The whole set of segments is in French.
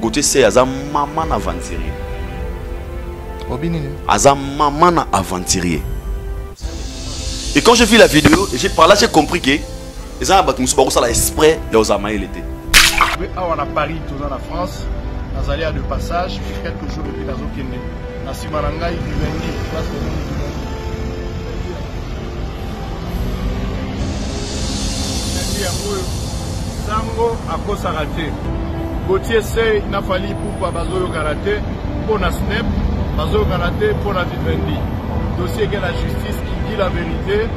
Gauthier c'est aza maman aventurier. Aza maman aventurier. Et quand j'ai vu la vidéo, par là j'ai compris que les gens ont ça l'esprit de Osama il était. On a Paris, tout en France, nous allons de passage, puis quelques jours depuis nous Kenya. Na Simaranga il vient place de Sango à cause raté. Gauthier c'est n'a fallu pour bazoyo karaté pour na snap, bazoyo karaté pour la Vivendi. Dossier que la justice qui dit la vérité,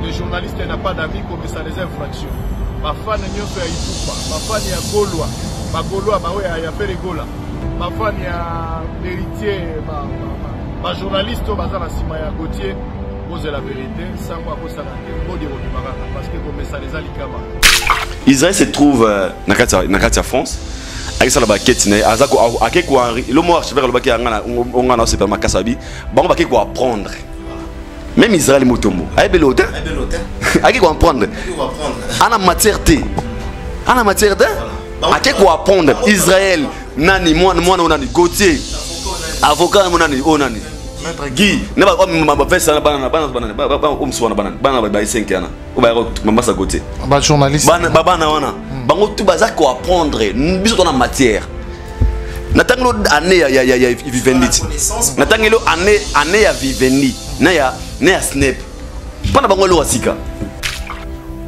le journaliste n'a pas d'amis comme ça les infractions. Ma fan nyonso ya Itupa, ma fan ya Golwa, ma Golwa ba we ya faire Gola. Ma fan ya héritier, ma journaliste baza na sima ya Gauthier, pose la vérité, sans moi ko ça parce que comme ça les alikama. Israël se trouve na Katia France. Avec ça la baquette né azako akeko le mo archiver le baquet ngana ngana c'est pas ma kasabi. Ba on va quelque apprendre. Même Israël Motombo. Aïe belote. Aïe quoi apprendre. En matière T. En matière de. Aïe quoi apprendre. Israël nani moi nani Gauthier. Avocat nani nani. Guy. Ne pas ma faire ça banana banana 5 ans. Ou ba mama sa Gauthier. Ba journaliste. Bana wana. Bango tout bazar quoi apprendre. Biso dans la matière. Natangelo année ya Vivendi. Natangelo année ya Vivendi. Naya snap. Pendant bangolo wasika.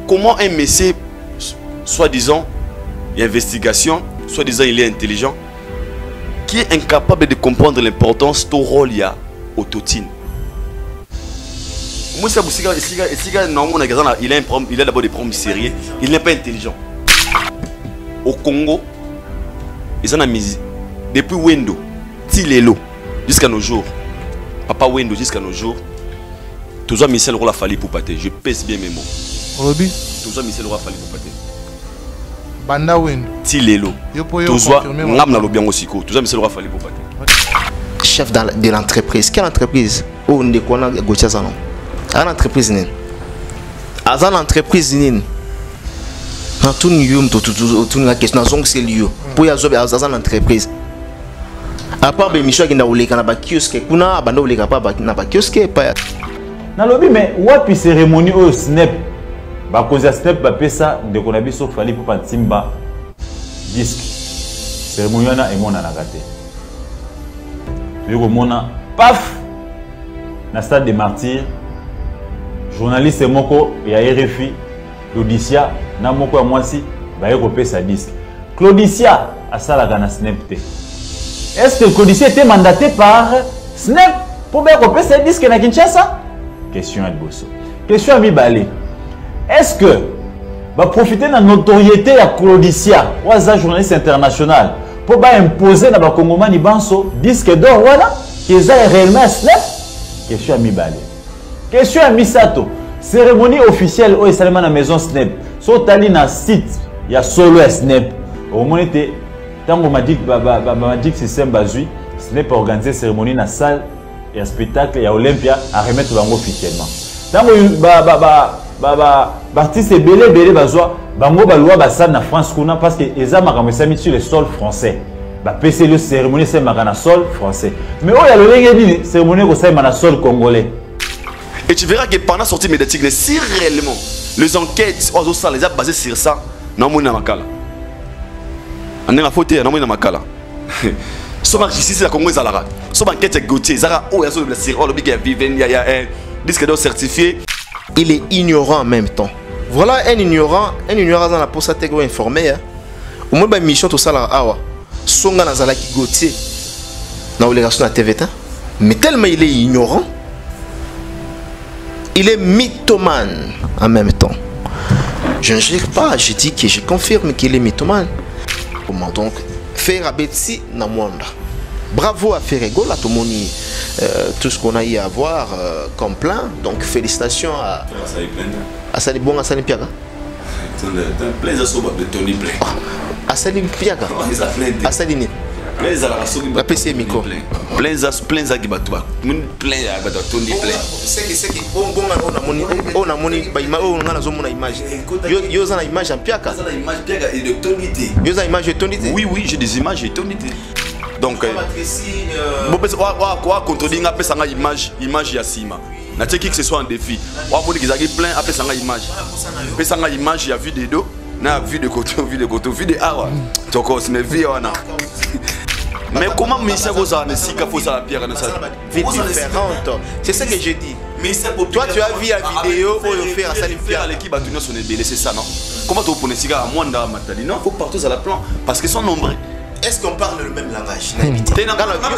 Comment un monsieur soi-disant investigation, soi-disant il est intelligent, qui est incapable de comprendre l'importance de rôle il y a au Totine. Moi ça il a d'abord des problèmes sérieux, il n'est pas intelligent. Au Congo, ils en ont mis depuis Wendo, Tilelo jusqu'à nos jours. Papa Wendo jusqu'à nos jours. Tous les missiles auront fallu pour pâter. Je pèse bien mes mots. Roby. Tous les missiles auront fallu pour pâter. Banda Wendo. Tilelo. Tous les missiles auront fallu pour pâter. Chef de l'entreprise. Quelle entreprise? Oh, on est quoi Gauthier Zanon? À l'entreprise nin. À l'entreprise nin. Dans tout la question, c'est lieu. Pour y avoir à l'entreprise. À part les missions qui n'ont pas de kiosque, kuna abandonné les capables na ba kiosque pas. Na lobby mais wapi cérémonie au snap. Ba cause snap ba pesa de konabi so fali pour patimba disque. Cérémonie na emona na gâté. Yo mona paf na stade des martyrs. Journaliste moko ya RFI Claudicia na moko ya mwasi ba yeko pesa disque. Claudicia asala kana snap te. Est-ce que Claudicia était mandaté par Snap pour bien couper ces disques à Kinshasa? Question à Bosso. Question à Mibale. Est-ce que va profiter de la notoriété à Claudicia ou à un journaliste international pour bien imposer dans le Congomani Banso disque d'or voilà qui est réellement Snap? Question à Mibale. Question à Misato. Cérémonie officielle au Salman à la maison Snap. Sur Talina site, il y a solo Snap. Au moins était tant qu'on m'a dit que système bazui, ce n'est pas organiser cérémonie dans la salle et un spectacle et à Olympia à remettre bango officiellement. Tant que artiste belé bazwa bango balwa basal na France kuna parce que eza makambo sami sur le sol français. Ba PC le cérémonie c'est makana sol français. Mais oh ya lolenge ni cérémonie ko sai na sol congolais. Et tu verras que pendant la sortie médiatique, si réellement les enquêtes aux salles les basées sur ça, non mon makala. On est la faute, on est dans ma cala. Si la justice la Congo est à la rade. Si l'enquête Gauthier, Zara, oh, il y a sur le Sierra, le big il y a un disque d'or certifié. Il est ignorant en même temps. Voilà un ignorant dans la poste à informé. Au moins, mission tout ça là, awa. Songa Nazala qui Gauthier. Dans l'obligation de la TVT. Mais tellement il est ignorant, il est mythomane en même temps. Je ne jure pas, je dis que je confirme qu'il est mythomane. Comment donc faire Betsi na Mwanda. Bravo à Ferrego, là tout le monde tout ce qu'on a eu à voir comme plein. Donc félicitations à Sali Bon, à Sali Piaga. Plein de Tony Play. À Sali Piaga. À Sali Ni. Plein à la race. La PC Miko. Plein à qui battent. Plein à battre. Tourne plein. C'est que on a moni on a zone image. Yo za image en piaka. Ça la image piaka et de tonalité. Yo za image de tonalité. Oui, j'ai des images de tonalité. Donc bon parce quoi contredire nga pesa nga image ya sima. Na teki que ce soit un défi. Wa moni ki zaki plein apesa nga image. Pesa nga image ya vidéo na vue de côté, vue de awa. Donc c'est une vie wana. Mais comment Michel Goza ne sika faut ça la pierre dans ça vie différente. C'est ça que je dis. Mais toi tu as vu la vidéo où on fait à ça faire l'équipe à tenir son ébélé, c'est ça non? Comment tu peux sika à moins dans Matali? Non, faut partout à la plan parce qu'ils sont nombreux. Est-ce qu'on parle le même langage?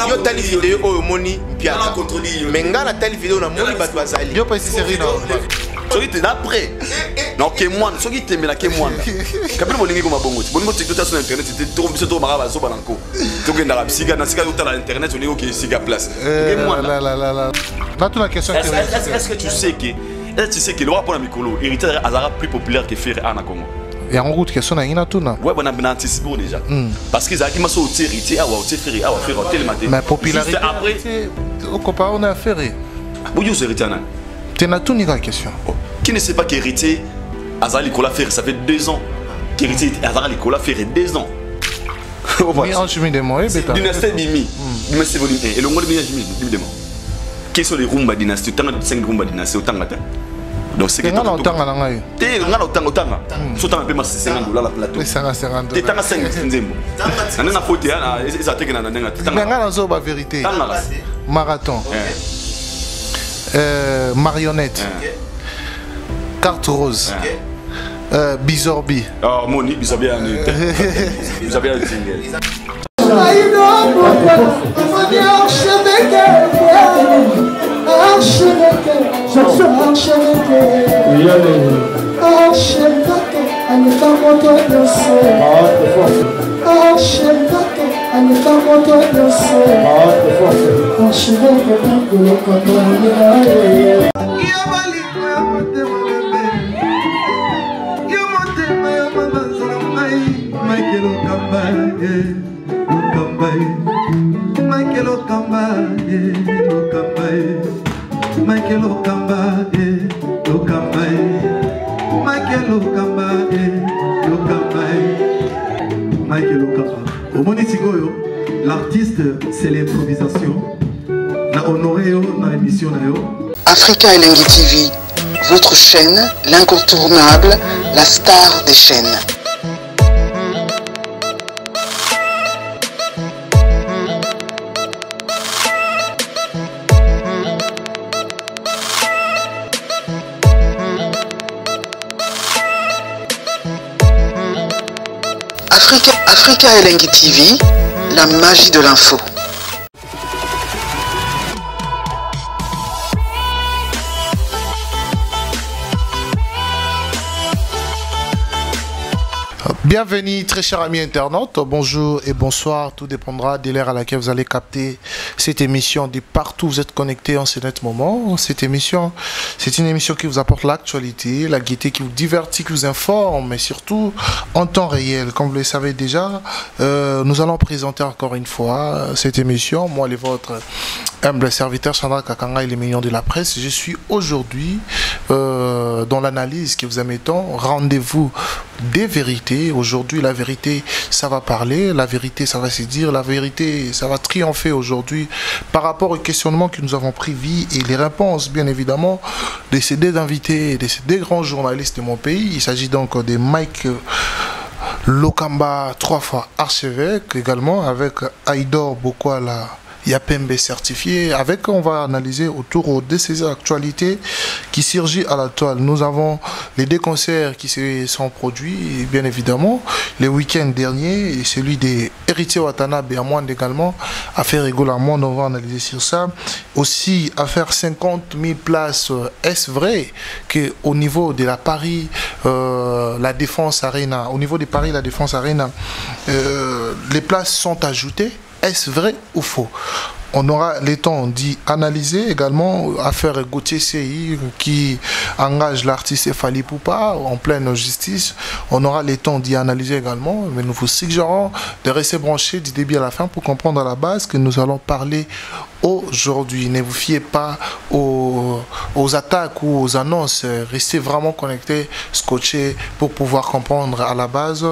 Yo tali vidéo au moni piaka. Mais ngala tali vidéo na moni bat bazali. Yo pas série non. Soki te d'après. Non que moi, soki te mela que moi. Kapelo molingi ko mabongo. Bolingo TikTok sur internet, c'était trop biso to maraba so balanko. To genda la sika na sika to la internet, on est OK sika place. Que moi là. Là toute la question est-ce que tu sais que le roi pour la Mikolo héritier Azara plus populaire que Ferré à Congo? Il y a une autre question na ina tuna. Ouais, on a bien anticipé déjà. Parce qu'ils a so héritier à wa Ferré à faire tel matin. Mais popularité après au comparé on a Ferré. Vous yo héritier na. Tu n'as tout ni la question. Qui ne sait pas qu'héritier Azara Nicolas Ferré, ça fait 2 ans. Qu'héritier Azara Nicolas Ferré 2 ans. Mais en chemin de moi, bêta. Dynastie Bimi. Dynastie volume 1. Et le monde de Bimi, quels sont les Rumba dynastie? Autant de 5 Rumba dynastie, autant de donc c'est que tu as autant de langue. Tu as autant. Surtout un peu plus $50 la plateau. $50. Tu as 5 nzembo. On a faute là, ils attaquent dans la mais on a vérité. Marathon. Marionnette. Carte rose. Bizorbi. Oh, Moni, Bizorbi a un Bizorbi a un single. L'artiste, c'est l'improvisation. La honoré dans l'émission. Africa Elengi TV, votre chaîne, l'incontournable, la star des chaînes. Africa Elengi TV, la magie de l'info. Bienvenue très chers amis internautes, bonjour et bonsoir, tout dépendra de l'heure à laquelle vous allez capter cette émission de partout où vous êtes connectés en ce net moment. Cette émission, c'est une émission qui vous apporte l'actualité, la gaieté, qui vous divertit, qui vous informe, mais surtout en temps réel. Comme vous le savez déjà, nous allons présenter encore une fois cette émission. Moi, votre humble serviteur Chandra Kakanga et les millions de la presse. Je suis aujourd'hui dans l'analyse que vous émettons. Rendez-vous des vérités. Aujourd'hui, la vérité, ça va parler. La vérité, ça va se dire. La vérité, ça va triompher aujourd'hui par rapport aux questionnements que nous avons prévus et les réponses, bien évidemment, de ces deux invités, de ces deux grands journalistes de mon pays. Il s'agit donc de Mike Lokamba, 3 fois archevêque, également avec Aïdor Bokwala Yapembe certifié. Avec, on va analyser autour de ces actualités qui surgissent à la toile. Nous avons les deux concerts qui se sont produits, bien évidemment, le week-end dernier, et celui des Héritiers Watanabe à Moine également, affaire régulièrement, on va analyser sur ça. Aussi, affaire 50 000 places, est-ce vrai qu'au niveau de la Paris, la Défense Arena, au niveau de Paris, la Défense Arena, les places sont ajoutées? Est-ce vrai ou faux? On aura le temps d'y analyser également affaire Gauthier CI qui engage l'artiste Fally Ipupa en pleine justice. On aura le temps d'y analyser également, mais nous vous suggérons de rester branchés du début à la fin pour comprendre à la base que nous allons parler aujourd'hui. Ne vous fiez pas aux attaques ou aux annonces. Restez vraiment connectés, scotchés pour pouvoir comprendre à la base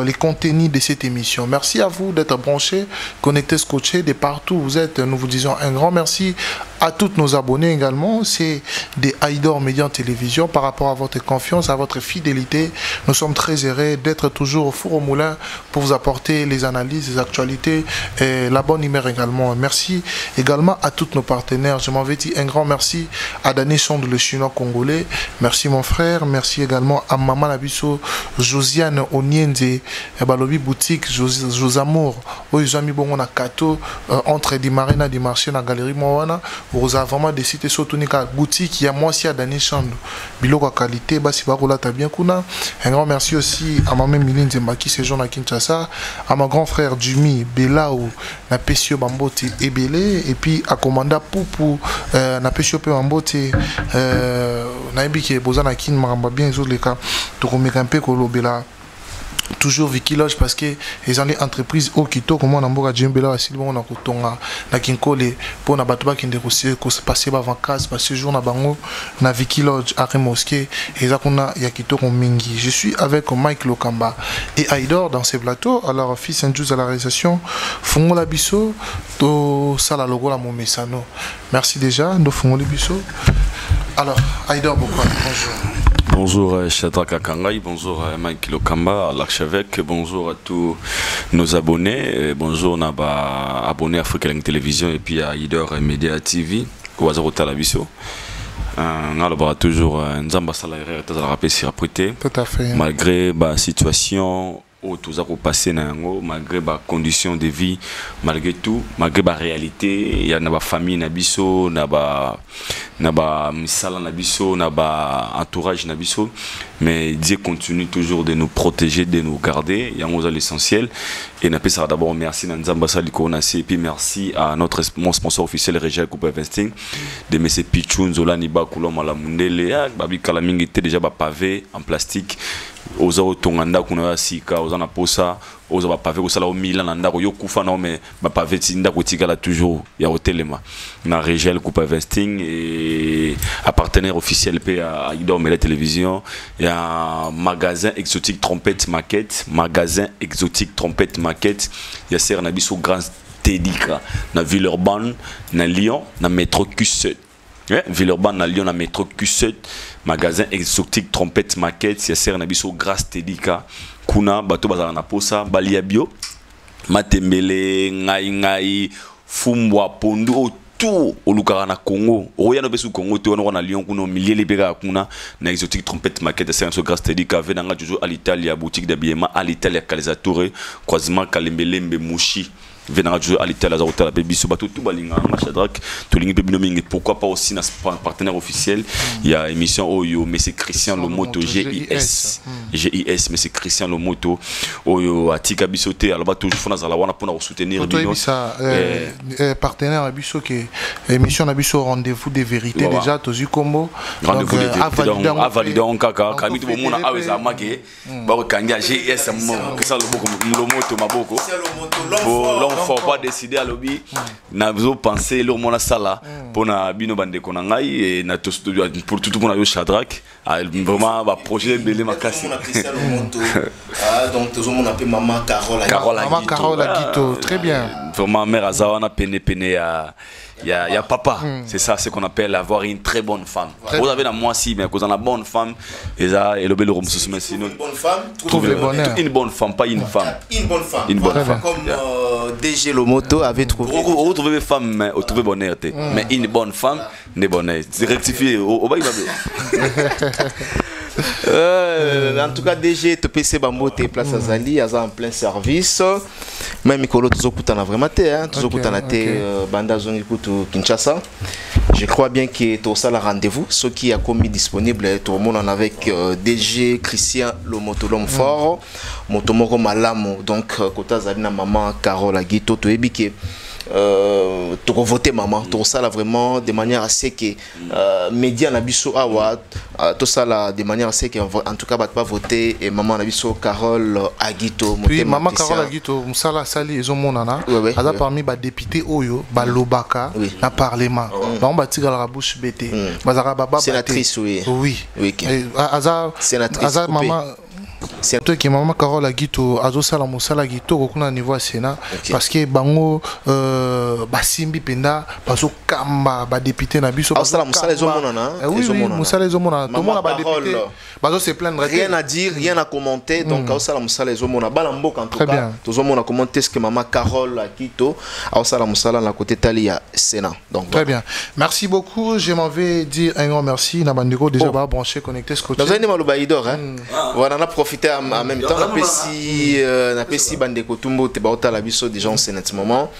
les contenus de cette émission. Merci à vous d'être branchés, connectés, scotchés de partout où vous êtes. Nous vous disons un grand merci à tous nos abonnés également. C'est des Aïdor Média Télévision par rapport à votre confiance, à votre fidélité. Nous sommes très heureux d'être toujours au four au moulin pour vous apporter les analyses, les actualités et la bonne humeur également. Merci également à tous nos partenaires. Je m'en vais dire un grand merci à Dani Chond, le chinois congolais. Merci mon frère. Merci également à Maman Labisso, Josiane Onienze, Balobi Boutique, Josamour, Oyuzami Bongo Kato, entre des marina des marchés dans la galerie Moana. Vous avez vraiment décidé surtout une boutique. Il y a moi aussi à Dani Chond, Biloko qualité, Basi Barola Tabien Kuna. Un grand merci aussi à ma mère Miline Zembaki, séjour à Kinshasa, à mon grand frère Jimmy Belao, na Pesio Bambote Ebele, et puis à Commanda Poupou, na Pesio Bambote, na Ebike Bozana Kin Maramba bien les autres les cas, Tokomekampe Kolobela. Toujours Vicky Lodge parce que les entreprises au Kito comme on a mboka Djembela aussi on a kotonga na kinkole pour na batuba qui ndekosé ko passer ba vacances parce que jour na bango na Vicky Lodge à Mosquée et ça qu'on a ya Kito mingi. Je suis avec Mike Lokamba et Aïdor dans ces plateaux. Alors fils Saint-Just à la réalisation Fongo la biso to sala logo la momesano. Merci déjà do Fongo la biso. Alors Aïdor bonjour. Bonjour Shadraka Kangai, bonjour Mike Lokamba, l'archevêque, bonjour à tous nos abonnés, bonjour à abonnés à Africa Langue Télévision et puis à Aïdor Media TV, Kouazarota Labiso. On a toujours un Nzamba Salaire, tout à fait. Malgré la situation où tout ça passé malgré les conditions de vie, malgré tout, malgré la réalité, il y a une famille, nabiso, misala nabiso, entourage nabiso, mais Dieu continue toujours de nous protéger, de nous garder. Il y a l'essentiel. Et on ça d'abord merci Nzamba Salikonasi et puis merci à mon sponsor officiel Régel Coupe Investing de M. Pichoun Zolani Bakulom à la Mundele, Babi Kalaming était déjà pavé en plastique. Oza otonganda kuna sika oza na posa oza ba pavé osala o Milan na ndako yo kufa na mais ba pavé tinda kotika la toujours ya hotelema na Régel Coupe Investing et à partenaire officiel pe à Aïdor Media Télévision et un magasin exotique trompette maquette ya ser na biso grand Tédika na Villeurbanne na Lyon na métro Q7. Villeurbanne na Lyon na métro Q7 magasin exotique trompette maquette ya ser na biso grâce Tédika kuna bato bazala na posa balia bio matembele ngai fumbwa pondu tout au Lukara na Congo oya no besu Congo to na Lyon kuna milier libéra kuna na exotique trompette maquette ya ser na grâce Tédika venanga toujours à l'Italie boutique d'habillement à l'Italie à Calzatore croisement Kalembelembe Mushi venant à l'Italie, à la Bébiso, tout balinga, Machadrak, tout l'ingi pourquoi pas aussi notre partenaire officiel. Il y a émission Oyo, mais c'est Christian Lomoto, GIS, mais c'est Christian Lomoto, Oyo, Atika Bissoté, alors toujours faut nous pour soutenir. Partenaire Abisso qui émission Abisso rendez-vous des vérités déjà, Tozu Combo. Rendez-vous des vérités. Avalidon Kaka, Kamito Bomona, Aweza Mage, Bakanga, GIS, Christian Lomoto, Maboko. Faut pas décider à lobby na besoin penser le mona sala pour na bino bande konangai et na pour tout pour na Shadrack vraiment va projet belé makasi donc tout le monde appelle maman Carole Aguito très bien vraiment mère azawana pene il y a papa, c'est ça ce qu'on appelle avoir une très bonne femme. Vous avez la moi si mais quand on a une bonne femme et ça et le bel rhum sinon une bonne femme trouve le bonheur. Une bonne femme pas une femme. Une bonne femme. Une bonne femme. Comme DG Lomoto avait trouvé. Vous retrouvez une femme mais vous trouvez bonheur mais une bonne femme n'est bonheur. C'est rectifié au bas en tout cas DG TPC Bambote place Azali en plein service même Mikolo toujours kutana vraiment toujours kutana banda zone kutu Kinshasa. Je crois bien que tout ça la rendez-vous ce qui a commis disponible tout le monde en avec DG Christian Lomoto l'homme fort Motomoko Malamo donc kota Azali na maman Carole Aguito to ebike tu voter maman tout ça là vraiment de manière assez que média nabiso awa tout ça là de manière assez que en tout cas pas voter et maman nabiso Carole Aguito puis maman Carole Aguito musala sali ezomonana aza parmi ba député oyo ba lobaka na parlement ba batika la bouche bété bazaka baba sénatrice oui aza maman c'est toi qui maman Carole Aguito azosala musala Aguito kuna niveau Sénat parce que bango basimbi penda bazo kamba ba député na biso azosala musala ezomonana oui musala ezomonana tout monde ba député bazo se plaindre rien à dire rien à commenter donc azosala musala ezomona bala mboka en tout cas tozomona commenter ce que maman Carole Aguito azosala musala na côté talia Sénat donc très bien merci beaucoup je m'en vais dire un grand merci na bandeko déjà ba branché connecté scotché dans un maloba idor hein voilà na profiter en même temps na pesi bandeko tumbo te baota la biso déjà en ce moment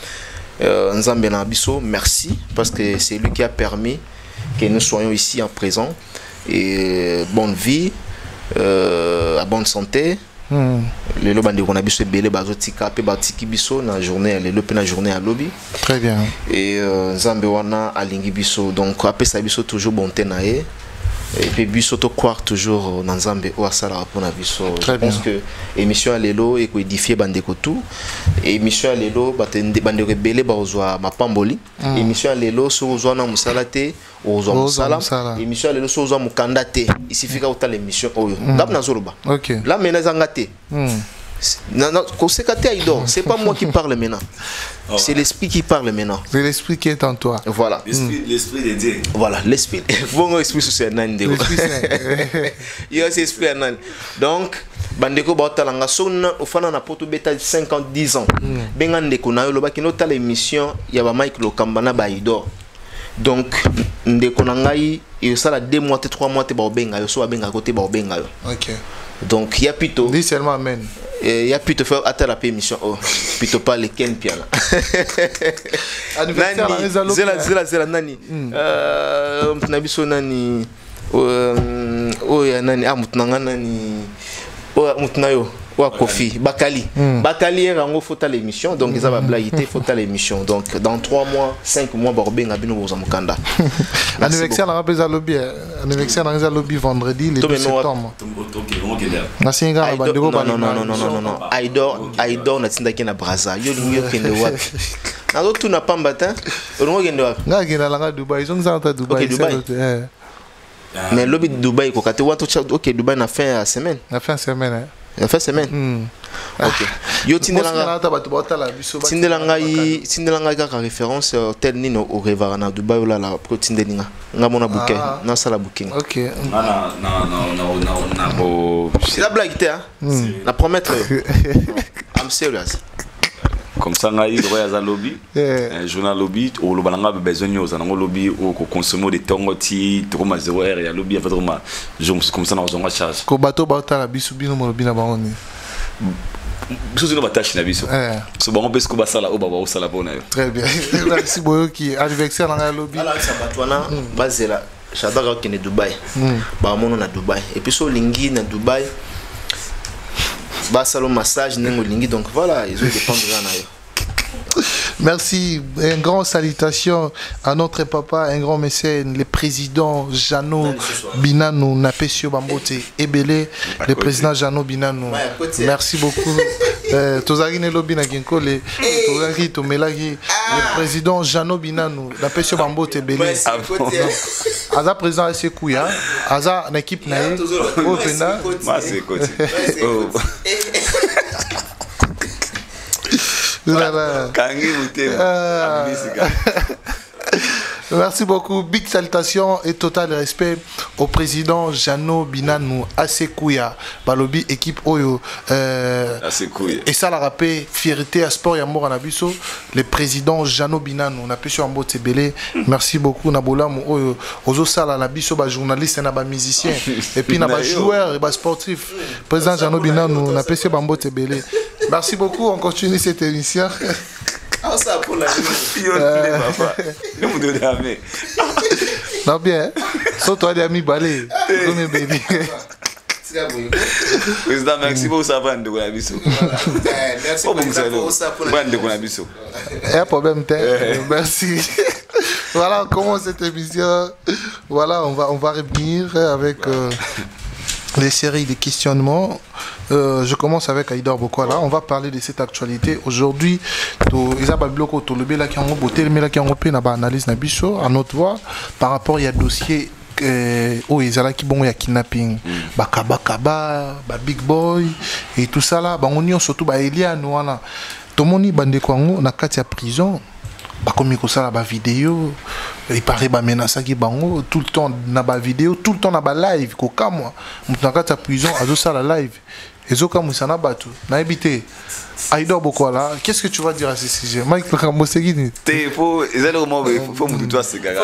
nzambe na biso merci parce que c'est lui qui a permis que nous soyons ici en présent et bonne vie à bonne santé lelo bandeko na biso ebele bazotika pe batiki biso na journée lelo pe na journée à lobby très bien et nzambe wana alingi biso donc apesa biso toujours bonté na ye et puis biso to croire toujours dans Nzambe ou asala pour na biso. Je pense que émission lelo et ko édifier bandeko tout émission lelo bandeko rebelle ba ozwa mapamboli émission lelo so ozwa na musala te ozwa musala émission lelo so ozwa mukanda te il suffit ka utala émission oyo ngap na zoroba OK là maintenant zanga te non, c'est pas moi qui parle maintenant. C'est l'esprit qui parle maintenant. C'est l'esprit qui est en toi. Voilà. L'esprit de Dieu. Voilà, l'esprit. Bon, l'esprit c'est un l'esprit il y a cet esprit un donc, bandeko baotalanga sona ofana na poto beta 50 10 ans. Benga ndeko na yo lobaki no tala émission ya ba Mike Lokambana ba idor. Donc, ndeko na ngai il sala 2 mois 3 mois te ba obenga yo so abenga côté ba obenga yo. OK. Donc, il y a plutôt dis seulement amen. Il y a plutôt faire à la émission plutôt pas les Ken Piala. Zela nani nabiso nani ya nani amutnanga nani mutnayo wa Kofi Bakali Bakali rango faut à l'émission donc ils avaient blaguité faut à l'émission donc dans 3 mois 5 mois borbenga bino boza mukanda anniversaire na rapeza lobby anniversaire na lobby vendredi le 2 septembre na singa bandeko non Aidor na tindaki na Brazza yo lingi kende wapi na zo tuna pamba ta olongo kende wapi nga kenda langa Dubai zo nzanta Dubai mais lobby Dubai ko kate watu OK Dubai na fin de semaine la fin de semaine OK yo tindelanga ka référence tel nino au revara na Dubai là la pro tindelinga nga mona bouquet na sala booking OK na bo la blague te na promettre I'm serious comme ça ngai roya za lobby un journal lobby au lobalanga besoin nyoza na lobby au consommer des tongoti troma 0r ya lobby en fait vraiment je comme ça na zonga charge ko bato bata la bisu bino mo lobby na bangoni biso zino batashi na biso so bango pesko basala o baba o sala bona yo très bien merci boyoki anniversaire na lobby ala sabatwana bazela Shadara qui est Dubaï ba mono na Dubaï et puis so lingi na Dubaï salon massage lingi donc voilà ils ont dépendre de yo. Merci, un grand salutation à notre papa, un grand mécène, le président Jano Binano Napesio Bambote Ebele, le président Jano Binano. Merci beaucoup. Tozarine Lobi Naginko, le président Jano Binano Napesio Bambote Ebele. Aza président à Sekouya, Aza une équipe naïe, au Pena. Merci beaucoup. Big salutation et total respect au président Jano Binano Asekouya, Balobi équipe Oyo. Et ça la rappelle fierté à sport et amour en abisso. Le président Jano Binano, on a pu sur un beau tébélé. Merci beaucoup Nabola Oyo. Ozo Sala l'abisso, ba journaliste et ba musicien. Et puis ba joueur et ba sportif. Président Jano Binano, on a pu sur un beau tébélé. Merci beaucoup. On continue cette émission. Ah, ça pour la non bien. Sauf toi des amis balais. Comme bébé. Président, merci pour ça. Merci pour ça. Il y a un problème, merci. Voilà, on commence cette émission. Voilà, on va revenir avec les séries de questionnements. Je commence avec Aïdor Bokola. On va parler de cette actualité. Aujourd'hui, analyse à notre voix par rapport à dossier il y a kidnapping, Bakaba, Big Boy et tout ça là. On y a surtout Elia Noana. Tout le monde bande Kwango na katia prison. Comme il ça la vidéo, il paraît menace qui bango tout le temps na ba vidéo, tout le temps na ba live. Koka moi, na katia prison azo ça la live. Et zoka musana batu na habité. Aïdor Bokola, qu'est-ce que tu vas dire à ce sujet? Mike Kamosegini. Faut me toi ce gars.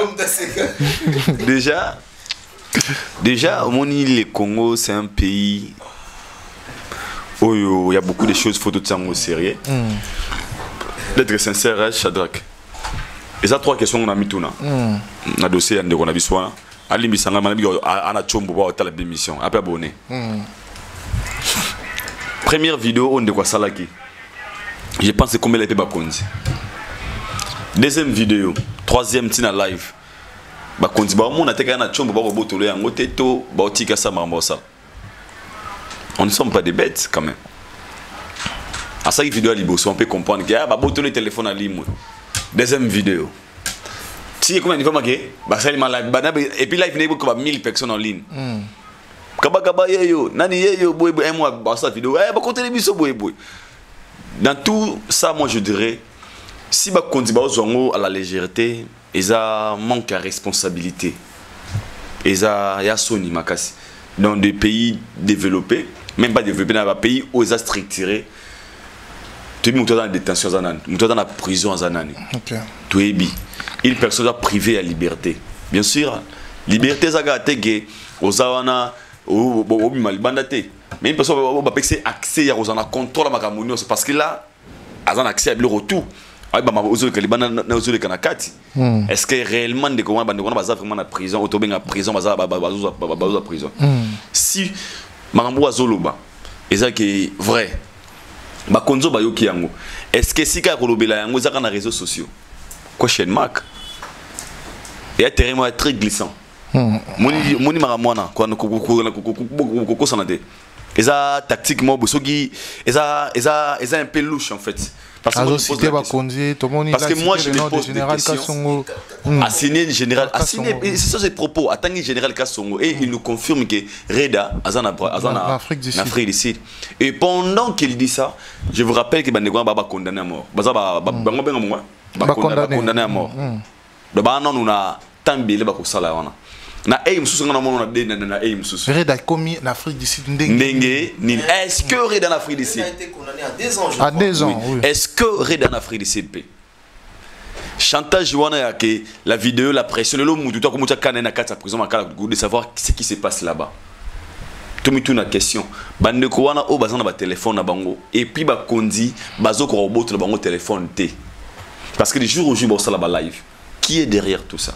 Déjà, au monde le Congo, c'est un pays où il y a beaucoup de choses faut tout au sérieux. D'être sincère, Shadrach. Et ça trois questions qu'on a mis tout là. Na dossier on a vu soin. Ali Misanga manabi ana chombo ba hôtel d'émission. Après abonné. Première vidéo on de quoi salaki. Je pense que combien les Bakonzi. Deuxième vidéo, troisième tina live. Bakonzi ba mon ateka na chombo ba robotolo yango teto ba otika sa marmosa. On ne sommes pas des bêtes quand même. À ça vidéo à Liboso on peut comprendre que ba botolo téléphone à limwe. Deuxième vidéo. Si combien de fois maké ba ça live et puis live n'est pas 1000 personnes en ligne. Kaba yeyo nani yeyo boy boy moi ba ça vidéo ba compter les biso boy boy. Dans tout ça, moi je dirais, si on continue à la légèreté, ils manquent de responsabilité. Ils ont soni makasi. Dans des pays développés, même pas développés, dans des pays où ils ont structuré, tu es dans la détention, tu es dans la prison. Tu es une personne privée à liberté. Bien sûr, liberté, c'est aux awana, au malbandate. Mais une personne qui a accès à contrôle c'est parce que là, elle a accès à le retour. Est-ce que réellement des gens vraiment en prison, en prison, prison. Si Marambo Azoloba, est vrai, est-ce que si Karolobela yango zaka na réseaux sociaux, question mark, et un terrain très glissant. Moni maramwana kwa koko sanade eza tactique mo bosoki eza un peu louche en fait parce que moi je me pose des questions assigné général assigné c'est ça ces propos attendu général Kassongo et il nous confirme que Reda azana Afrique du Sud et pendant qu'il dit ça je vous rappelle que bandeko ba condamné à mort baza ba condamné à mort donc ba non on a tambile ba ko sala wana na aim sous na mono na aim sous Reda commis en Afrique du Sud ndenge ni est-ce que Reda en Afrique du Sud a été condamné à 2 ans à 2 ans oui. Est-ce que Reda en Afrique du Sud chantage wana ya que la vidéo la pression le mutu to ko mutu kana na kata prison makala de savoir ce qui se passe là-bas tout mi tout na question bande ko wana o bazana ba téléphone na bango et puis ba kondi bazo ko robot na bango téléphone té parce que les jours au jour bo sala ba live qui est derrière tout ça.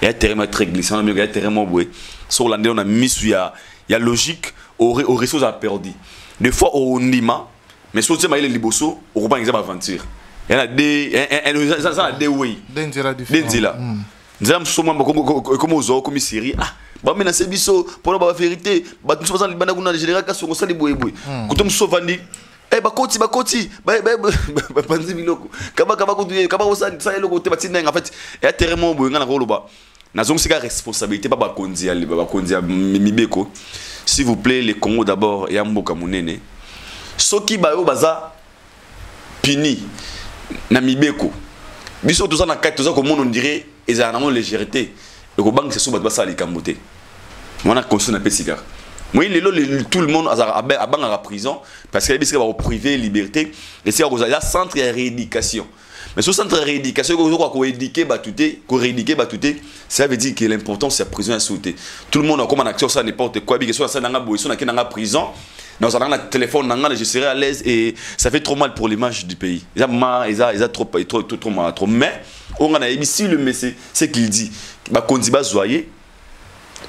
Il y a un terrain très glissant, il y a un terrain boué. Sur l'année, on a mis il y a logique aux ressources à perdu. Des fois, au Nima, mais si on a les liboso, on reprend une aventure. Il y a des ways. Denzila. Nous sommes comme aux comme Syrie. Ah, bah maintenant c'est biso pour la vérité. Bah nous sommes dans le général qui sont les boué boué. Quand on se vend eh bakoti panzi biloko kaba kontu kaba ça le côté batina en fait et a terrement boyenga na koloba nazong sika responsabilité pas bakonzi mibeko s'il vous plaît les Congo d'abord et amboka munene soki bayo baza puni na mibeko biso tout ça na kati tout ça comme on dirait ils ont une légèreté et ko banque c'est sous ba sali kambote mona conscience na pesika. Oui, tout le monde a en prison parce qu'il y a des privé liberté et c'est un centre de rééducation. Mais ce centre de rééducation, ça veut dire que l'important c'est la prison à sauter. Tout le monde a comme en action ça n'importe quoi, bien sûr ça dans la prison, dans un téléphone, je serai à l'aise et ça fait trop mal pour l'image du pays. Ils ont trop mal. Mais on a ici le message, c'est qu'il dit, bah qu'on dit bah zoyer.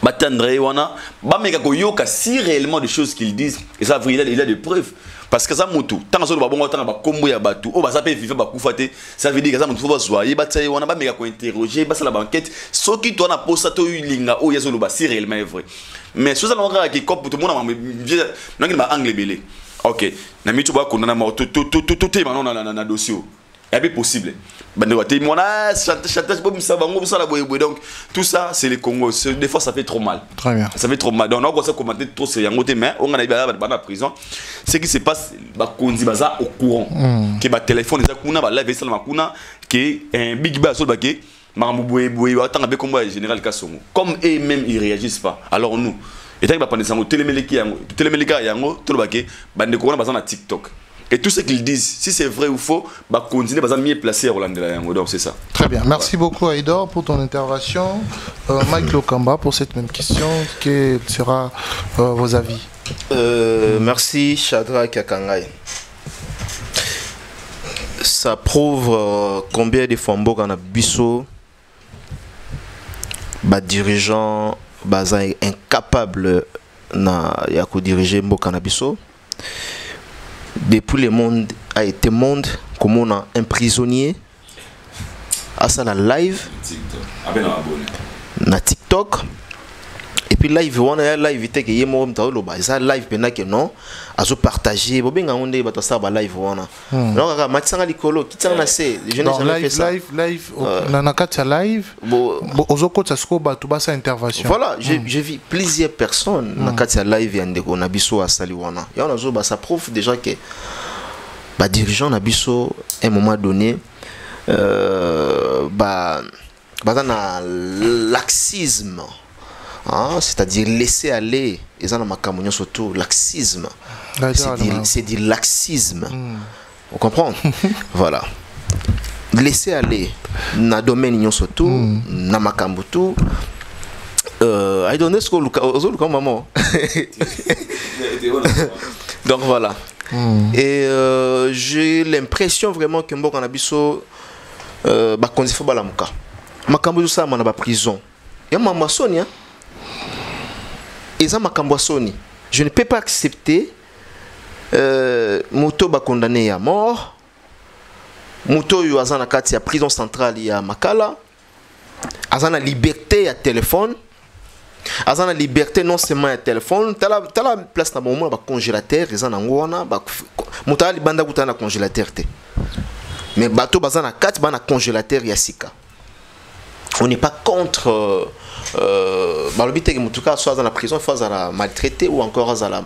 Batandre wana ba meka ko yoka si réellement des choses qu'ils disent et ça il a des preuves parce que ça mutu tant so ba bongo tant ba kombo ya batu o ba ça peut vivre ba kufate ça veut dire que ça mutu va zoyer ba tsaye wana ba meka ko interroger ba ça la banquette so qui toi na posa to linga o yezo lo ba si réellement est vrai mais so ça na ka ki cop tout le monde na ngi ba anglais belé OK na mitu ba ko na ma tout na dossier est possible. Donc tout ça c'est les Congos. Des fois ça fait trop mal. Très bien. Ça fait trop mal. Donc on a commenté trop c'est mais on a dans la prison. Ce qui se passe bah konzi baza au courant que ba téléphone ça kuna ba live ça makuna que un big bass ba ke marambo boye attend avec comme général Kassongo. Comme eux même ils réagissent pas. Alors nous et tant que ba prendre ça télémelika yango tout le baké bande ko na baza na TikTok. Et tout ce qu'ils disent, si c'est vrai ou faux, bah continuer, bah mieux placé à Roland de la Yango. Donc c'est ça. Très bien. Merci beaucoup Aïdor pour ton intervention. Mike Lokamba pour cette même question. Quel sera vos avis? Merci Chadra Kakangai. Ça prouve combien de fois on a biso, bah dirigeant, bah incapable na yako diriger Mboka na biso. Depuis le monde a été monde, comme on a un prisonnier à ça la live na TikTok et puis live on a live té que yemo mtalo ba ça live pena que non azo partager bo benga onde ba to ça ba live wana donc ka matsanga likolo kitanga na se je n'ai jamais fait ça live na katia live bo ozoko tsasko ba to ba sa intervention voilà j'ai vu plusieurs personnes na katia live yande ko na biso asali wana ya on azo ba ça prouve déjà que ba dirigeant na biso à un moment donné bah dans laxisme, hein, c'est-à-dire laisser aller, ils ont un surtout laxisme, c'est du laxisme, vous comprenez? Voilà, laisser aller, na domaine surtout, na makambutu, I don't know maman. Donc voilà, et j'ai l'impression vraiment que Mboka Nabiso bah quand il faut balamuka makambo ça mana ba prison ya mama Sonia eza makambo Soni je ne peux pas accepter moto ba condamné à mort moto yo azana kati ya prison centrale ya Makala azana liberté ya téléphone azana liberté non seulement ya téléphone tala place na moment ba congélateur ezana ngwana ba moto ali banda kutana congélateur te. Mais bateau bazana 4 bana congélateur yasika. On n'est pas contre balobité que en tout cas soit dans la prison soit à la maltraité ou encore à la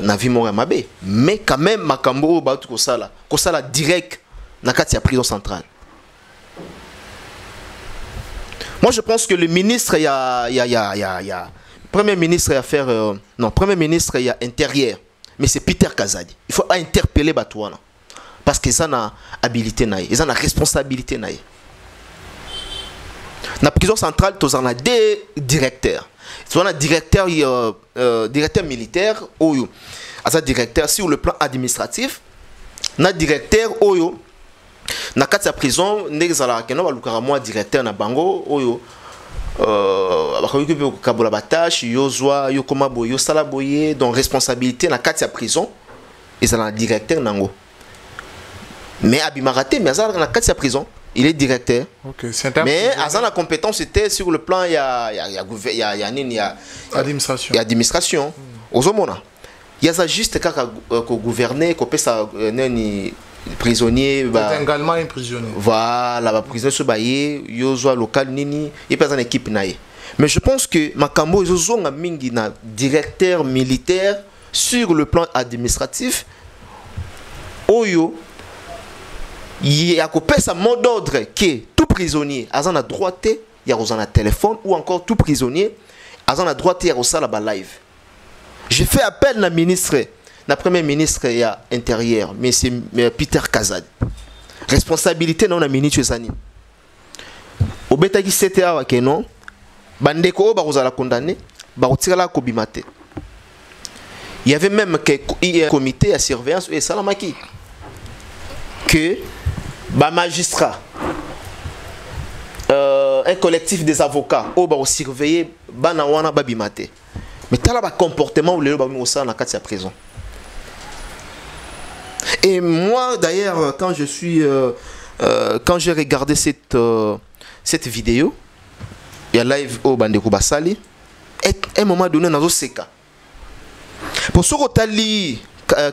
navi mort mabe. Mais quand même makambo bateau ko sala direct na kati ya prison centrale. Moi je pense que le ministre premier ministre à faire non premier ministre il y a intérieur mais c'est Peter Kazadi. Il faut interpeller Batouana. Parce qu'ils ont une habilité, ils ont une responsabilité. Dans la prison centrale, ils ont des directeurs. Ils ont un directeur militaire, ou un directeur sur le plan administratif. Un directeur, dans la prison, ils ont un directeur na bango, donc responsabilité dans la prison, ils ont un directeur nango. Mais Abimaraté, mais Azar dans la prison, il est directeur. Okay, mais Azar la compétence était sur le plan il y a administration. Il y a administration. Ozomona. Il y a juste qu'à gouverner, qu'on peut ça prisonnier. C'est également un prisonnier. Voilà, la prison se bailler, yozo local nini, il pas une équipe naïe. Mais je pense que Makambo ils ont mingi na directeur militaire sur le plan administratif. Oyo il y a un mot d'ordre que tout prisonnier a un droit il y a un téléphone ou encore tout prisonnier a un droit il y a un live. J'ai fait appel à la premier ministre et à intérieur mais c'est Peter Kazad. Responsabilité non la ministre Zani. Au betaki CTA wa kenon bandeko ba kozala condamné ba kotikala ko bimate. Il y avait même un comité à surveillance et salamaki que bah magistrat un collectif des avocats au bah surveiller bana wana babimate. Mais t'as là ba comportement ou le ba mi osa na kati ya prison. Et moi d'ailleurs quand je suis quand j'ai regardé cette vidéo, il y a live au Bandeko Basali, à un moment donné nazo seka. Pour ce que tali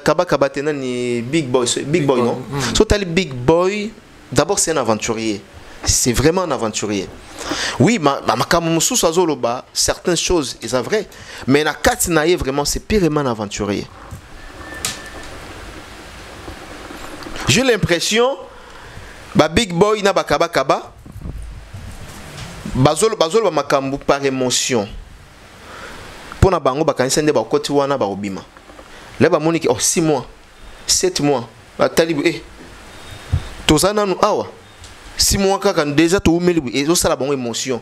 Kaba Tena ni Big Boy non. So tali Big Boy, d'abord c'est un aventurier. C'est vraiment un aventurier. Oui, certaines choses, c'est vrai. Mais na Katinaye, vraiment, c'est purement un aventurier. J'ai l'impression, Big Boy na Kaba, Bazolo makambu par émotion. Pour na bango bakanisende ba koti wana ba obima. Là ba moniki 6 mois, 7 mois. Ba talibu tozana nu awa. 6 mois kaka déjà to umeli et ça la bonne émotion.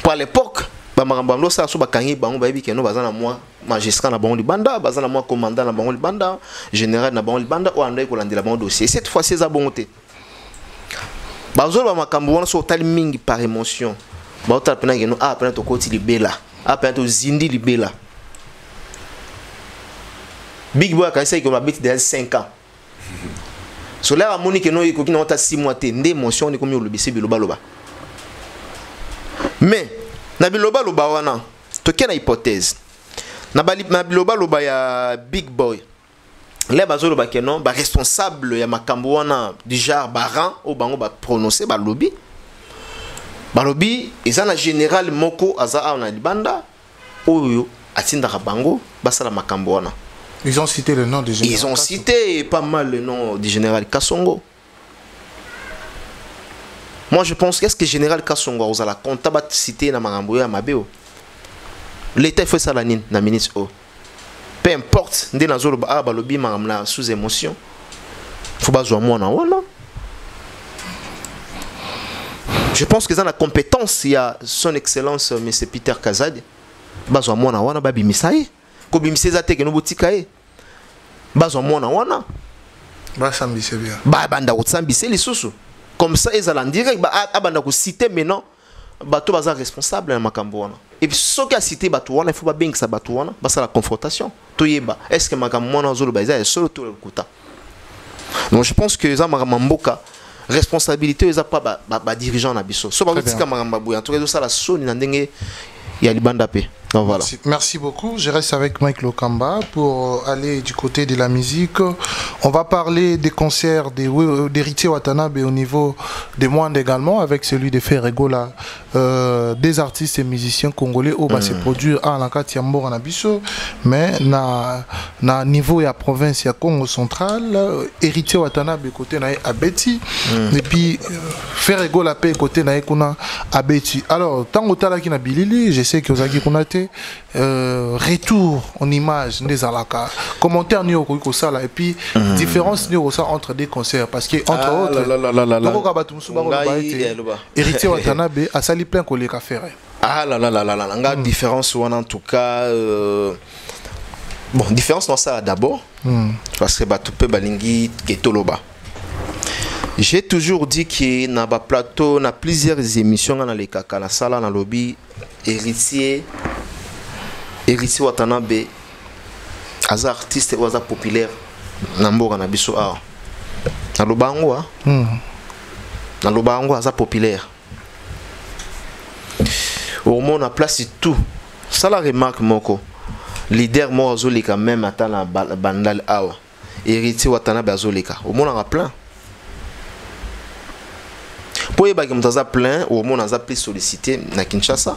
Par l'époque, ba marambamlo ça so bakangi bango ba bikeno bazana moi magistrat na bango libanda, bazana moi commandant na bango libanda, général na bango libanda o andai ko landela bango dossier. Cette fois c'est za bonté. Bazolo ba makambo wana so tali mingi par émotion. Ba otala pena ngeno pena to koti libela, pena to zindi libela. Big Boy quand c'est que ma bête de 5 ans. So là à Monique no iko kina ota 6 mois te ndé émotion ni komi olobisi biloba loba. Mais na biloba loba wana to kena hypothèse. Na biloba loba ya Big Boy. Là bazolo ba kenon ba responsable ya makambo wana du genre baran au bango ba prononcer ba lobby. Ba lobby ezana général moko aza na libanda oyo atinda bango basala makambo wana. Ils ont cité le nom du général. Ils ont cité pas mal le nom du général Kassongo. Moi je pense qu'est-ce que le général Kassongo a la comptable cité na marambo ya mabeo. L'État fait ça la nine na ministre o. Peu importe ndé na zolo ba lobi maramna sous émotion. Faut pas jouer moi na wana. Je pense que dans la compétence il y a son excellence monsieur Peter Kazadi. Ba jouer moi na wana ba bimisaye. Ko bimiseza te ke no botikaye. Bazo mona wana ba sambise bien ba banda ko sambise lisusu comme ça ils allaient direct ba abanda ko citer maintenant bato baza responsable na makambo wana et puis ce qui a cité bato wana il faut pas bien que ça bato wana ba ça la confrontation toyeba est-ce que makambo wana zolo ba isa solo to le kuta. Donc je pense que za makamboka responsabilité ils a pas ba dirigeant na biso so ba tika makamba boya to rezo ça la soni na ndenge ya libanda pe. Donc voilà. Merci beaucoup. Je reste avec Mike Lokamba pour aller du côté de la musique. On va parler des concerts d'Héritier Watanabe au niveau des moines également, avec celui de Ferregola, des artistes et musiciens congolais où va se produire à l'Ankati Yambor en Abisso, mais na niveau et à province ya Congo central, Héritier Watanabe côté na Abeti et puis Ferregola pe côté na kuna Abeti. Alors tant que qui na Bilili, je sais que vous avez retour en image des alaka commentaire ni au sala et puis différence ni entre des concerts parce que entre autres Héritier Watanabe a sali plein collègues à faire différence en tout cas bon différence dans ça d'abord parce que batupe balingi ketoloba. J'ai toujours dit que na ba plateau na plusieurs émissions dans les kaka la sala na lobby Héritier Watanabe aza artiste waza populaire na mboka na biso awa na lobango aza populaire au monde a place tout ça la remarque moko leader mo azoleka même ata na bandal awa Héritier Watanabe azoleka au monde a plein pour yeba que mutaza plein au monde aza plus sollicité na Kinshasa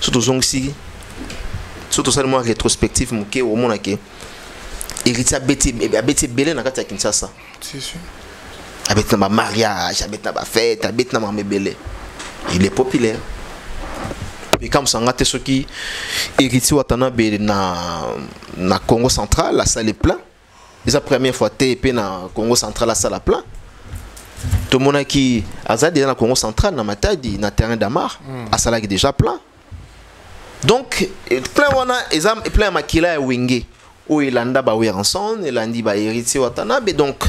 surtout zongsi surtout seulement rétrospectif muke au monde que Héritier abeti belé na kati ya Kinshasa. C'est sûr. Abeti na mariage, abeti na fête, abeti na belé. Il est populaire. Et comme ça ngate soki Héritier Watanabe na Congo central la salle est plein. C'est la première fois TP na Congo central la salle est plein. Tout le monde qui a déjà na Congo central na Matadi na terrain d'Amar, a salle déjà plein. Donc plein wana exam plein makila ya wenge ou ilanda ba Weranson elandi ba Héritier Watanabe donc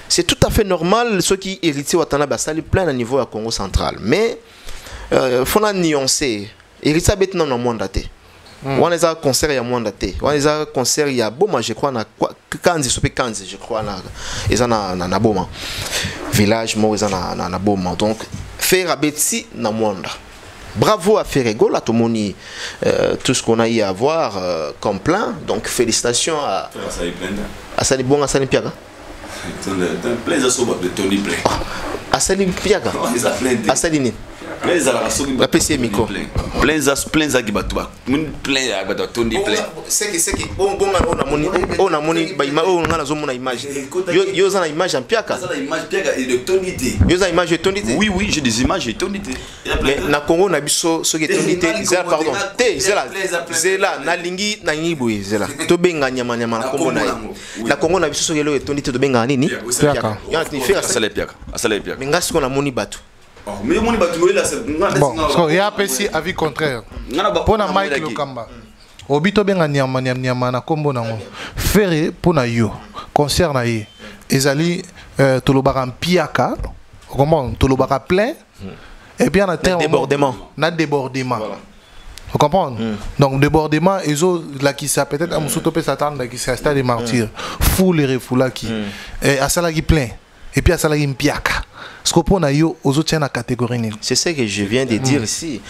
c'est tout à fait normal ceux qui Héritier Watanabe sali plein à niveau à Congo central mais faut la nuancer héritier bet non na monde te on les a concert ya monde te on les a concert ya boma je crois na kanzi sope kanzi je crois na eza na boma village mo eza na boma donc faire abeti na monde. Bravo à Ferrego, là, tout le monde, tout ce qu'on a eu à voir comme plein. Donc, félicitations à Sali Bon, à Sali Piaga. Plein de Tony Plein. À Sali Piaga. À Sali Ni. La PC Miko. Plein de Batouba. Plein de Tony Plein. C'est que on a moni on a zone image. Yo za image en Piaga. Ça image Piaga et de Tony T. Yo za image de Tony T. Oui, j'ai des images de Tony T. Mais na Congo na biso so que Tony T, zela pardon. T zela na lingi na nyibu zela. To benga nyama na Congo na. Na Congo na biso so que le Tony T to benga nini? Piaga. Ya ni faire ça les Piaga. Ça les Piaga. Mais ngas ko na moni batu. Bon, il y a un petit avis contraire. Pour na Mike Lokamba. Obito benga nyama na kombo nango. Ferré pour na yo. Concert na ye. Ezali tolobaka Piaka. Comment tolobaka plein. Et puis on a débordement. Na débordement. Voilà. Vous comprenez? Donc débordement et là qui ça peut-être à Moussouto peut s'attendre qui c'est stade des martyrs. Fou les refoula qui et à ça là qui plein. Et puis à ça là qui Piaka. Ce qu'on a eu aux autres la catégorie. C'est ce que je viens de dire ici.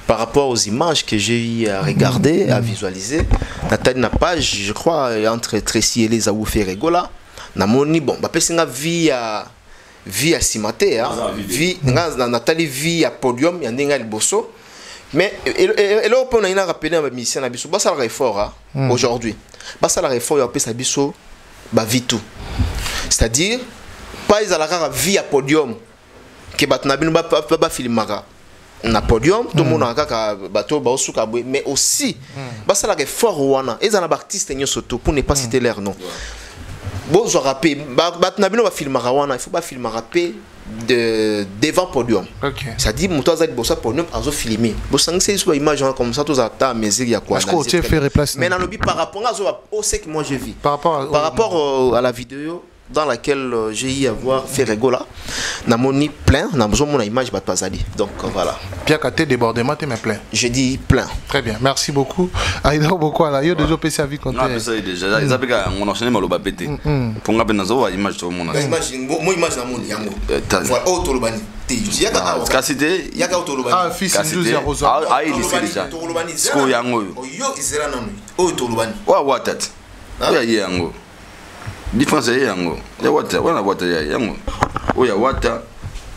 Par rapport aux images que j'ai eu à regarder, à visualiser, Nathalie n'a pas, je crois, entre Tracy et les Aoufé Regola, Namoni, bon, bah, c'est une vie à Simaté, Nathalie vit à podium, il y a un dingue bosso. Mais, et là, on a rappelé à ma mission, bah, ça le fort aujourd'hui. Bah, ça le fort, il y a un peu ça bisso, bah, vit tout. C'est-à-dire, pas ils ont la vie à podium que batnabino ba filmara na podium tout le monde a kaka bato ba osuka mais aussi ba ça la fort wana ils ont un artiste surtout pour ne pas citer leur nom bon je rappelle batnabino ba filmara wana il faut pas filmer rapper devant podium. Ça dit mon toit bossa podium azo filmer bo sang c'est sur image comme ça tous à ta mesure il y a quoi mais dans le but par rapport à ce que moi je vis par rapport à la vidéo dans laquelle j'ai eu à voir Ferrego là, n'a moni plein, n'a besoin mon image bat pas ali. Donc voilà. Pierre Katé débordement t'es mais plein. J'ai dit plein. Très bien, merci beaucoup. Aïda beaucoup là, yo déjà PC à vie compter. Non, ça déjà, ils appellent on enchaîne mal au babété. Pour nga benazo image tout le monde. Image moi image na moni yango. Voilà autolobani. Yaka Kasité. Yaka autolobani. Ah fils 12 ya rosa. Ah il est déjà. Sko yango. Yo izela nanu. Autolobani. Wa watat. Ya yango. Différence est yango. Ya wata, wana wata ya yango. Oya wata.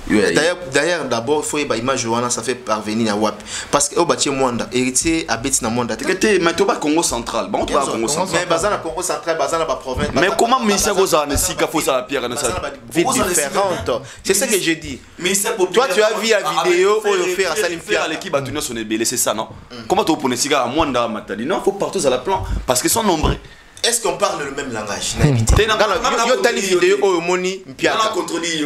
D'ailleurs d'abord il faut y image wana ça fait parvenir à wap parce que au bâti mwanda héritier habite na mwanda. Mais tu vas Congo central. Bon tu vas Congo central. Mais bazana Congo central, bazana ba province. Mais comment ministère vous a si ka faut ça la pierre na ça. Vie différente. C'est ce que j'ai dit. Toi tu as vu la vidéo pour faire ça faire l'équipe a tenu son ébélé, c'est ça non? Comment tu pour sika à mwanda matali? Non, faut partout à la plan parce qu'ils sont nombreux. Est-ce qu'on parle le même langage? Yo tali vidéo au moni mpiaka.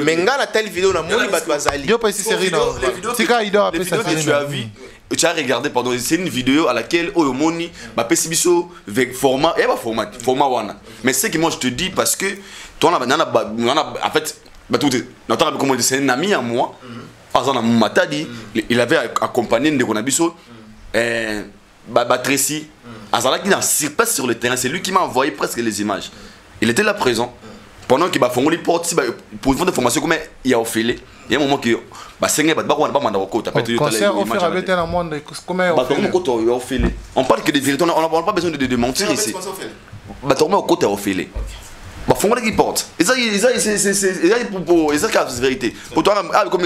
Mais ngala tali vidéo na moni bat bazali. Yo pas ici série non. Tika ido après ça. Tu as vu, tu as regardé pardon, c'est une vidéo à laquelle au moni ba pesibiso avec format et pas format wana. Mais c'est que moi je te dis parce que toi on a en fait bah tout n'entends comment c'est un ami à moi. Azana Matadi, il avait accompagné Ndekonabiso Tracy. Azala qui n'a pas sur le terrain, c'est lui qui m'a envoyé presque les images. Il était là présent. Pendant qu'il m'a fait les portes, pour une formation comme il y a Ophélie, il y a un moment que on parle que des vérités, on n'a pas besoin de mentir ici. Bah font les portes. Et ça c'est la vérité. Pour toi comme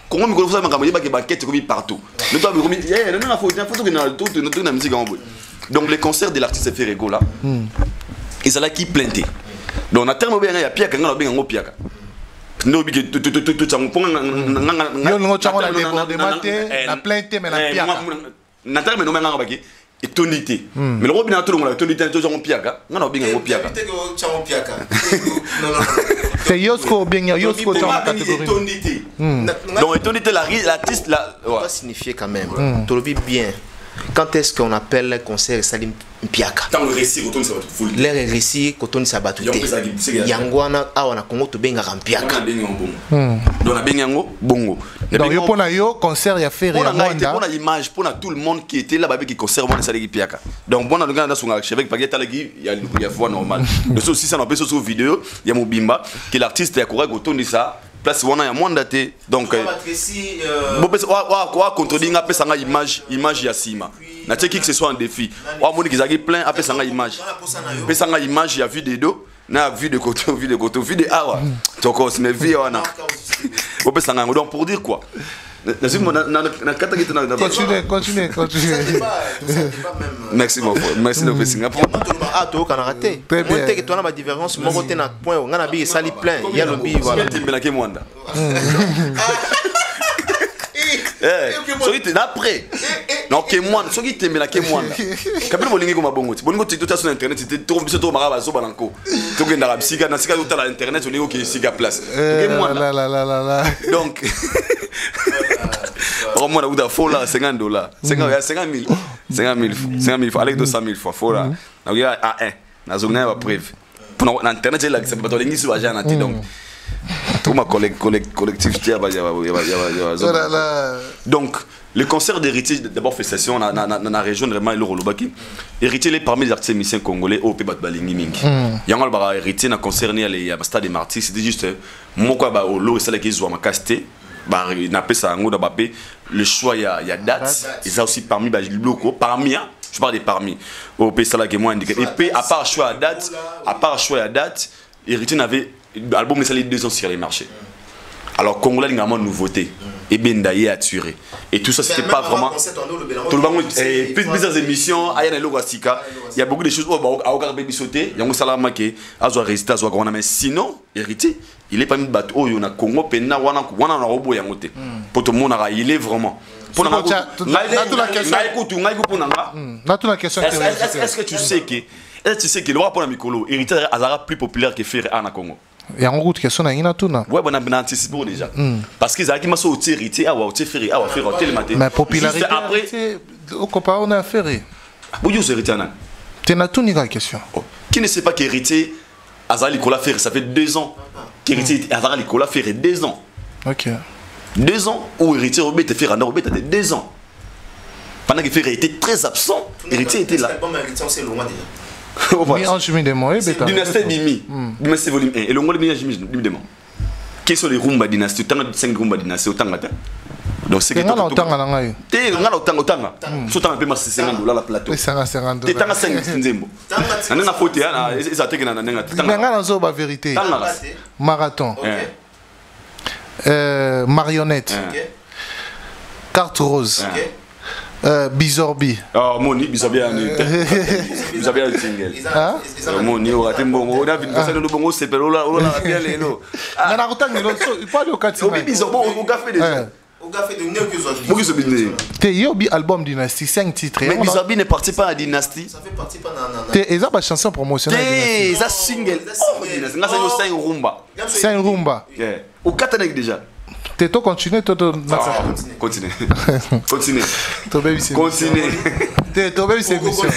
comment me connaît ça me que baquette comme partout. Ne toi comme non faut que na tout na musique en bout. Donc les concerts de l'artiste Ferrego là. Et ça là qui plainté. Donc on a tellement bien il y a Pierre Kanga bien en Pierre. No bi que tout ça on prend yo ngo tsango na débordement na plainté mais na Pierre. Na tellement no menga baki et tonité. Mais le robin a tout le monde tonité tout en Pierre. Non non bien en Pierre. Non. C'est Yosko bien Yosko dans la catégorie. Donc tonité l'artiste là va signifier quand même. Tolobi bien. Quand est-ce qu'on appelle un concert Salim Mpiaka? Tant le récit retourne sur votre foule. L'air est récit, quand on s'est battu. Yangwana, ah, on a Congo, tu benga Mpiaka. Donc, on a bien bongo. Donc, yo pour yo concert, il y a fait rien. Pour la image, pour tout le monde qui était là, qui concert, moi, Salim Mpiaka. Donc, bon, on a son archevêque, il y a voix normale. Donc, si ça n'a pas sur cette vidéo, il y a mon bimba, que l'artiste est correct, autour de ça. Place où on a moins daté donc bon quoi contredire après ça image yasima na que ce soit un défi on moni qu'ils a plein après ça image après ça image il y a vu des dos na vu de côté vu de awa donc on se met vie on a donc pour dire quoi Continuez. Merci mon frère. Merci de Singapour. Ah, tu as raté. Très bien. Tu as une différence. Moi, tu as un point. On a un sali plein. Il y a le bi. Voilà. Après, non, que moi, ce qui t'aime là, que moi. Quand même, on comme bongo. Bongo, tu es sur internet, tu trouves tout maraba so balanco. Tu es dans la psyga, dans ce cas où tu as l'internet, on est OK, c'est la place. Donc, pour moi, on a faux là, $50. 50 000 avec 200 000 fois. Faux là. Donc, il y a un. Dans une preuve. Pour l'internet, c'est là que c'est pas toi, sur la donc. Tout ma collectivité. Donc, le concert d'héritage, d'abord, fait session dans la région de Rema-Lolo-Lobaki. Héritier est parmi les artistes musiciens congolais au Pébat Balingi Mingi. Il y a un héritier dans concerné le stade des Martyrs. C'était juste, moi, au lot, c'est là qu'ils ont ma casté. Le choix, il y a date. Et ça aussi parmi les locaux. Parmi, je parle des parmi. Au pays, c'est là que moi indiqué. Et puis, à part choix à date, héritier n'avait. L'album est allé 2 ans sur les marchés. Alors, Congolais, il y a une nouveauté. Et Bendaye a tué. Et tout ça, c'était pas vraiment. Tout le monde, et puis, plusieurs émissions, il y a beaucoup de choses. Il y a un salama qui a résisté à Zouagona. Mais sinon, héritier, il est pas mis de bateau. Il y a un Congo, Pena, Wana, Robo, Yangote. Pour tout le monde, il est vraiment. Est-ce que tu sais que le rapport à Mikolo, héritier, est plus populaire que Ferre à Congo? Il y a une route qui est sur la touna. Ouais, on a anticipé déjà. Parce qu'ils ont dit que héritier, Ferré, tel matin. Mais popularité, après, au comparé, on a Ferré. Oui, vous héritier. Tu as tout la question. Qui ne sait pas qu'héritier, Azali Kola Ferré, ça fait 2 ans. Qu'héritier, Azali Kola Ferré, 2 ans. Ok. 2 ans où héritier Robert Ferré, Robert a 2 ans. Pendant que Ferré était très absent, héritier était là. Dynastie Bimi, Dynastie volume 1. Et le monde est Bimi, quels sont les Rumba dynastie? Tant de 5 Rumba dynastie, autant de temps. Donc c'est que tu as autant de temps, c'est $50 la plateau. C'est $50. Tu as 5 Nzembo. On a faute, ils attaquent dans la vérité. Marathon. Marionnette. Carte rose. Bizorbi. Oh, Moni, Bizorbi a un single. Moni, on a un bon. On a vu que c'est le bon, c'est pas là, on a bien les lots. Mais la route, il faut aller au 4. Bizorbi, au café déjà. Au café de Néo-Kizorbi. T'es Yobi album Dynastie, 5 titres. Mais Bizorbi ne participe pas à Dynastie. Ça fait partie pas dans. T'es, ils ont pas chanson promotionnelle. T'es, ils ont single. Oh, Dynastie. C'est un rumba. C'est un rumba. Au 4 déjà. Tu dois continuer, tu dois continuer. Continue. Continue. Tu dois c'est émission.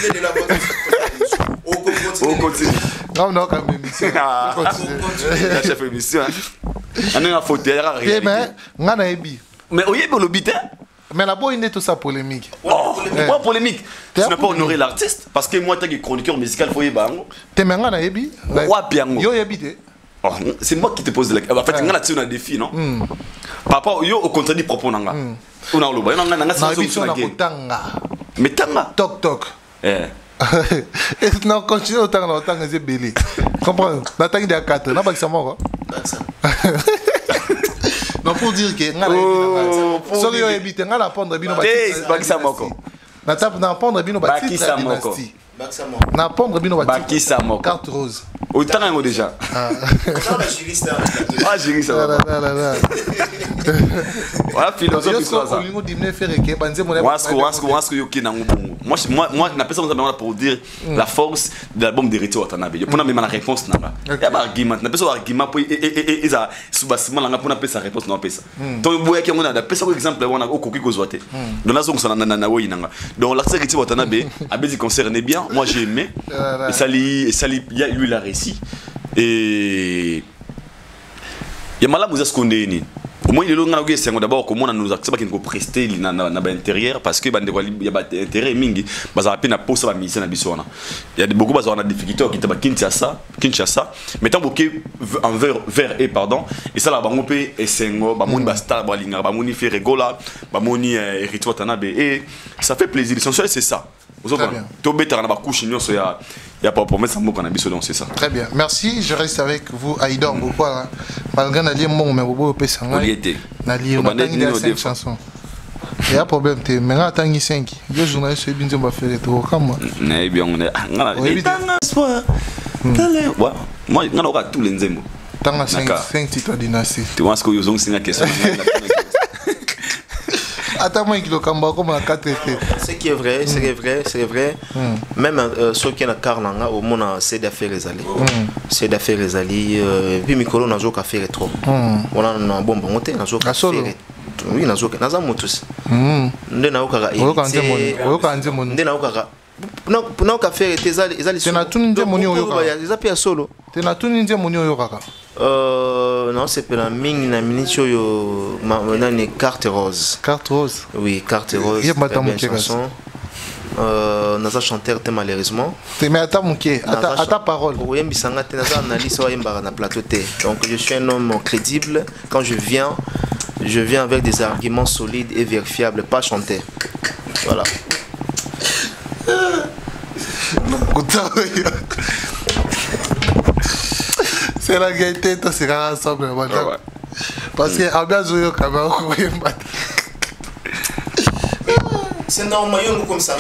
On continue. Non, non, quand même émission. La chef émission. On a un fauteuil. Mais oui, mais le bitin. Mais là-bas, il y a tout ça polémique. Oh, pourquoi polémique? Tu n'as pas honoré l'artiste. Parce que moi, tu es chroniqueur musical, il faut y aller. Tu es maintenant à Ebi. Yo Ebi. Oh, c'est moi qui te pose la question. En fait, on a un défi, non? Par rapport au contredit propos, on a le bain, on a mais tanga. Toc toc. Non, continue autant que c'est belé. Comprends? La tangue de 4, n'a pas que ça mort. Non, pour dire que on a évité, on a prendre bino bâti. Bakisa moko. Na tap na prendre bino bâti. Bakisa moko. Na prendre bino bâti. Bakisa moko. Carte rose. Autant déjà. Ah, juriste. Voilà philosophie ça. Moi, la personne pour dire la force de l'album de Rito Watanabe. Pour même la réponse là. Il y a un argument, la personne argument pour et ça sous-bassement là pour sa réponse non pesa. Donc boya qui on a personne exemple on a au koki kozwate. Donc là on na wo inanga. Donc l'artiste Rito Watanabe a bien concerné bien. Moi j'ai aimé. Et ça lui lui la réussi. Et il y a malade vous est au moins il est là d'abord comment on nous accepte qu'il faut prester dans l'intérieur parce que il y a des intérêts mingi bazar peine à poser la mission na bisona il y a beaucoup bazar na difficulté qui taba Kinshasa mettons bouquet vers et pardon et ça là bango pe esengo ba moni ba star ba linga ba moni fait rigola ba moni Rito Watanabe et ça fait plaisir l'essentiel c'est ça vous avez tout bêta na ba couche nyonso ya pas promesse en mot c'est ça. Très bien, merci. Je reste avec vous, Aïdor Bokwa. Malgré Nali, mon mais Bobo Pessanga. Nali, on a gagné 5 chansons. Il y a un problème, mais on a gagné 5. Deux journalistes, c'est bien de me faire des tours comme moi. Mais bien, on est. Moi, on aura tous les nzembo. Tant à 5 titres dynastie. Tu vois ce que vous avez question. Attends, moi, il a 4 étés. Ce qui est vrai, c'est vrai. Même ceux qui ont carnanga au monde, c'est d'affaires les alliés. C'est d'affaires les alliés. Puis Mikolo n'a pas fait trop. On a un bon monté, n'a pas fait. Oui, n'a pas motus. N'a pas non ka faire tes ali tena tuninde moni oyoka ils appellent solo tena tuninde moni oyoka non c'est pas la ming na minicho yo nani carte rose oui carte rose il y a madame chanson naza chanteur te malheureusement mais à ta parole oui mbisanga te naza analyse wa yembara na plateau te donc je suis un homme crédible quand je viens avec des arguments solides et vérifiables pas chanter voilà. C'est la gaieté, c'est la ensemble. Parce que Abiazoyo Kamau, c'est normal, comme ça,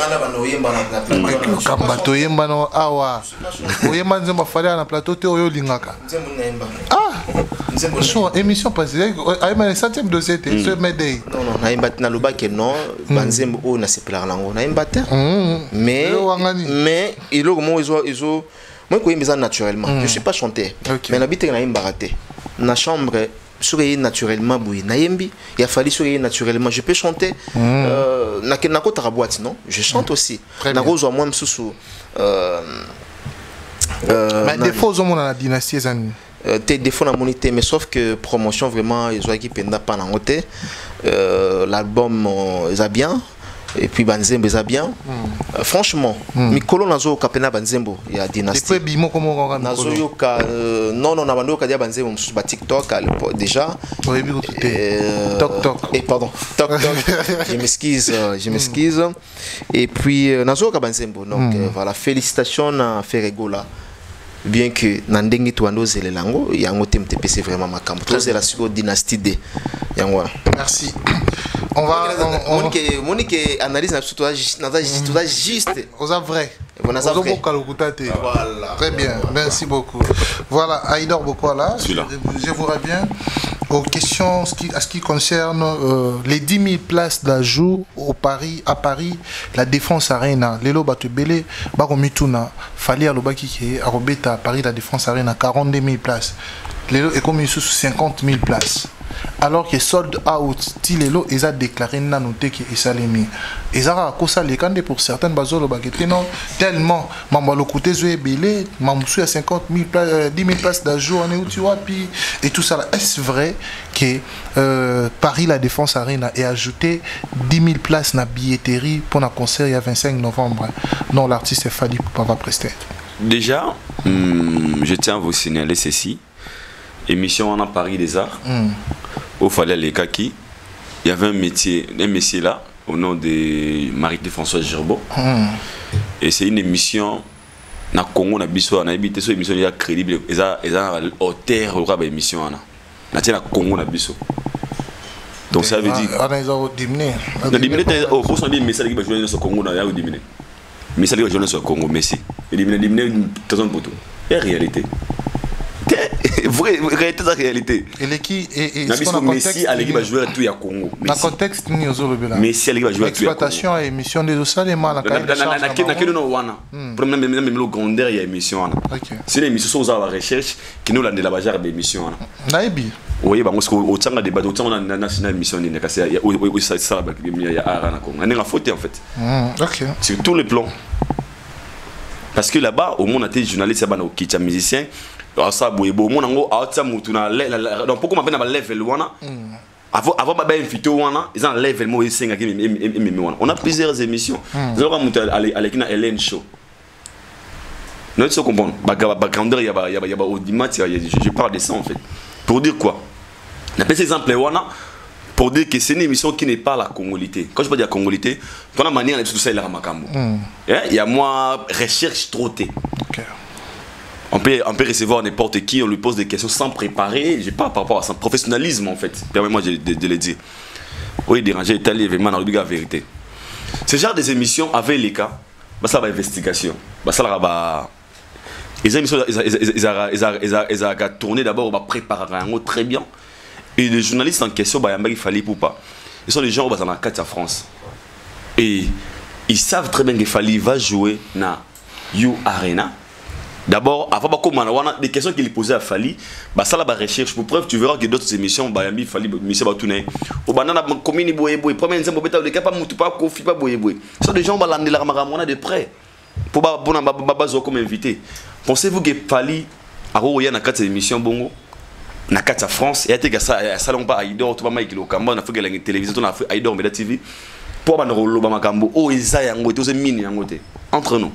Kambato Yembano, Awa. Oyemba Nzema Fallait na plateau Théo Lingaka. Ah! Émission passée, avec le 7e dossier, ce Médé. Non, Naïmbat Naluba que non, Banzem O n'a pas la langue, Naïmbat. Mais il a moi, moi, je naturellement. Je ne suis pas chanteur. Mais l'habitude, je suis baraté. Dans la chambre, je naturellement. Il a fallu sourire naturellement. Je peux chanter. Je chante aussi. Mais des fois, on a la dynastie. Tes défauts dans mon mais sauf que promotion vraiment ils ont équipé pas dans côté l'album ils a bien et puis Banzembo ils a bien franchement Mikolo nazo kapena Banzembo il y a dynastie et puis bimo comment nazo yoka non na bando ka dia Banzembo sur TikTok déjà toc et pardon toc je m'excuse et puis nazo ka Banzembo donc voilà félicitations à Ferregola. Bien que Nandengi Tuando Zelelango, il y a un autre MTP, c'est vraiment ma camp. C'est la dynastie D. Merci. On va. Monique analyse juste. Vous êtes vrai. Voilà. Très bien, merci beaucoup. Voilà, Aïdor Bokola. Je vous reviens aux questions à ce qui concerne les 10 000 places d'ajout à Paris, la Défense Arena. Lelo Batubele, Baromituna, Fali Alobaki qui est à Paris, la Défense Arena, 42 000 places. Lelo est comme sous 50 000 places. Alors que sold out, Tilelo, ils ont déclaré nanoté qui est salimi. Ils ont à les candidats pour certaines bases non tellement mamalo côté zoé belé, mamsou à 50 000 places, 10 000 places d'ajout en où tu vois puis et tout ça. Est-ce vrai que Paris la Défense Arena est ajouté 10 000 places na billetterie pour un concert il y a 25 novembre? Non, l'artiste est fallu pour pas prester. Déjà, je tiens à vous signaler ceci. Émission en Paris des Arts, au Fallait les Kaki, il y avait un métier là, au nom de Marie-Françoise Gerbeau. Et c'est une émission, na Congo, na Bissau, na habité sur émission crédible, ils ont hauteur au rab émission na tiens na Congo na Bissau. Donc ça veut dire. Ils ont diminué. Oh, pour son dire message qui va jouer sur Congo, na y'a diminué. Message qui va jouer sur Congo, Messi. Il diminué de toute façon pour tout. Et réalité. réalité la réalité. Et l'équipe et Messi à l'équipe va jouer tout à Congo. Dans le contexte ni aux autres là. Messi à l'équipe va jouer tout à Congo. Exploitation et émission des Osalema la carrière. Na que no wana. Problème même le grandeur il y a émission wana. C'est l'émission sur la recherche qui nous la de la bagarre d'émission wana. Naibi. Oui, bah, au temps de débat, au temps de la nationale mission, il y a ça, il y a Arana Congo. On est en faute en fait. Ok. Sur tous les plans. Parce que là-bas, au monde, on a été journaliste, qui est musicien. Ça, au monde, donc pourquoi on a level avant de inviter ils ont level on a plusieurs émissions. Nous avons à Hélène Show. Nous devons comprendre. Je parle de ça en fait. Pour dire quoi? On a pris cet exemple pour dire que c'est une émission qui n'est pas la congolité. Quand je parle de la congolité, dans la manière tout ça, il y a moi recherche trottée. On peut recevoir n'importe qui, on lui pose des questions sans préparer. Je parle par rapport à son professionnalisme en fait. Permets-moi de le dire. Oui, déranger Italie, événement, dans la vérité. Ce genre des émissions avec les cas, ça va investigation. Ça va. Les émissions, ils ont tourné d'abord, on va préparer très bien. Et les journalistes en question, il fallait pour pas. Ils sont les gens qui sont dans la carte à France. Et ils savent très bien qu'il fallait va jouer dans You Arena. D'abord, avant des questions qu'il posait à Fali, ça la recherche. Pour preuve, tu verras que d'autres émissions, il fallait Monsieur Batoune. Au banana, commune boye, premier exemple, le cas pas moutou pas kofi pas boye. Ce sont des gens qui ont la ramara de près. Pour comme invité. Pensez-vous que Fali a eu na carte émission bongo na carte France et a été ça salon pas Aïdor tout ba Mike Lokamba na fait la télévision on a fait Aïdor Meda TV pour ba rolo ba makambo o eza yango te mine yango te entre nous.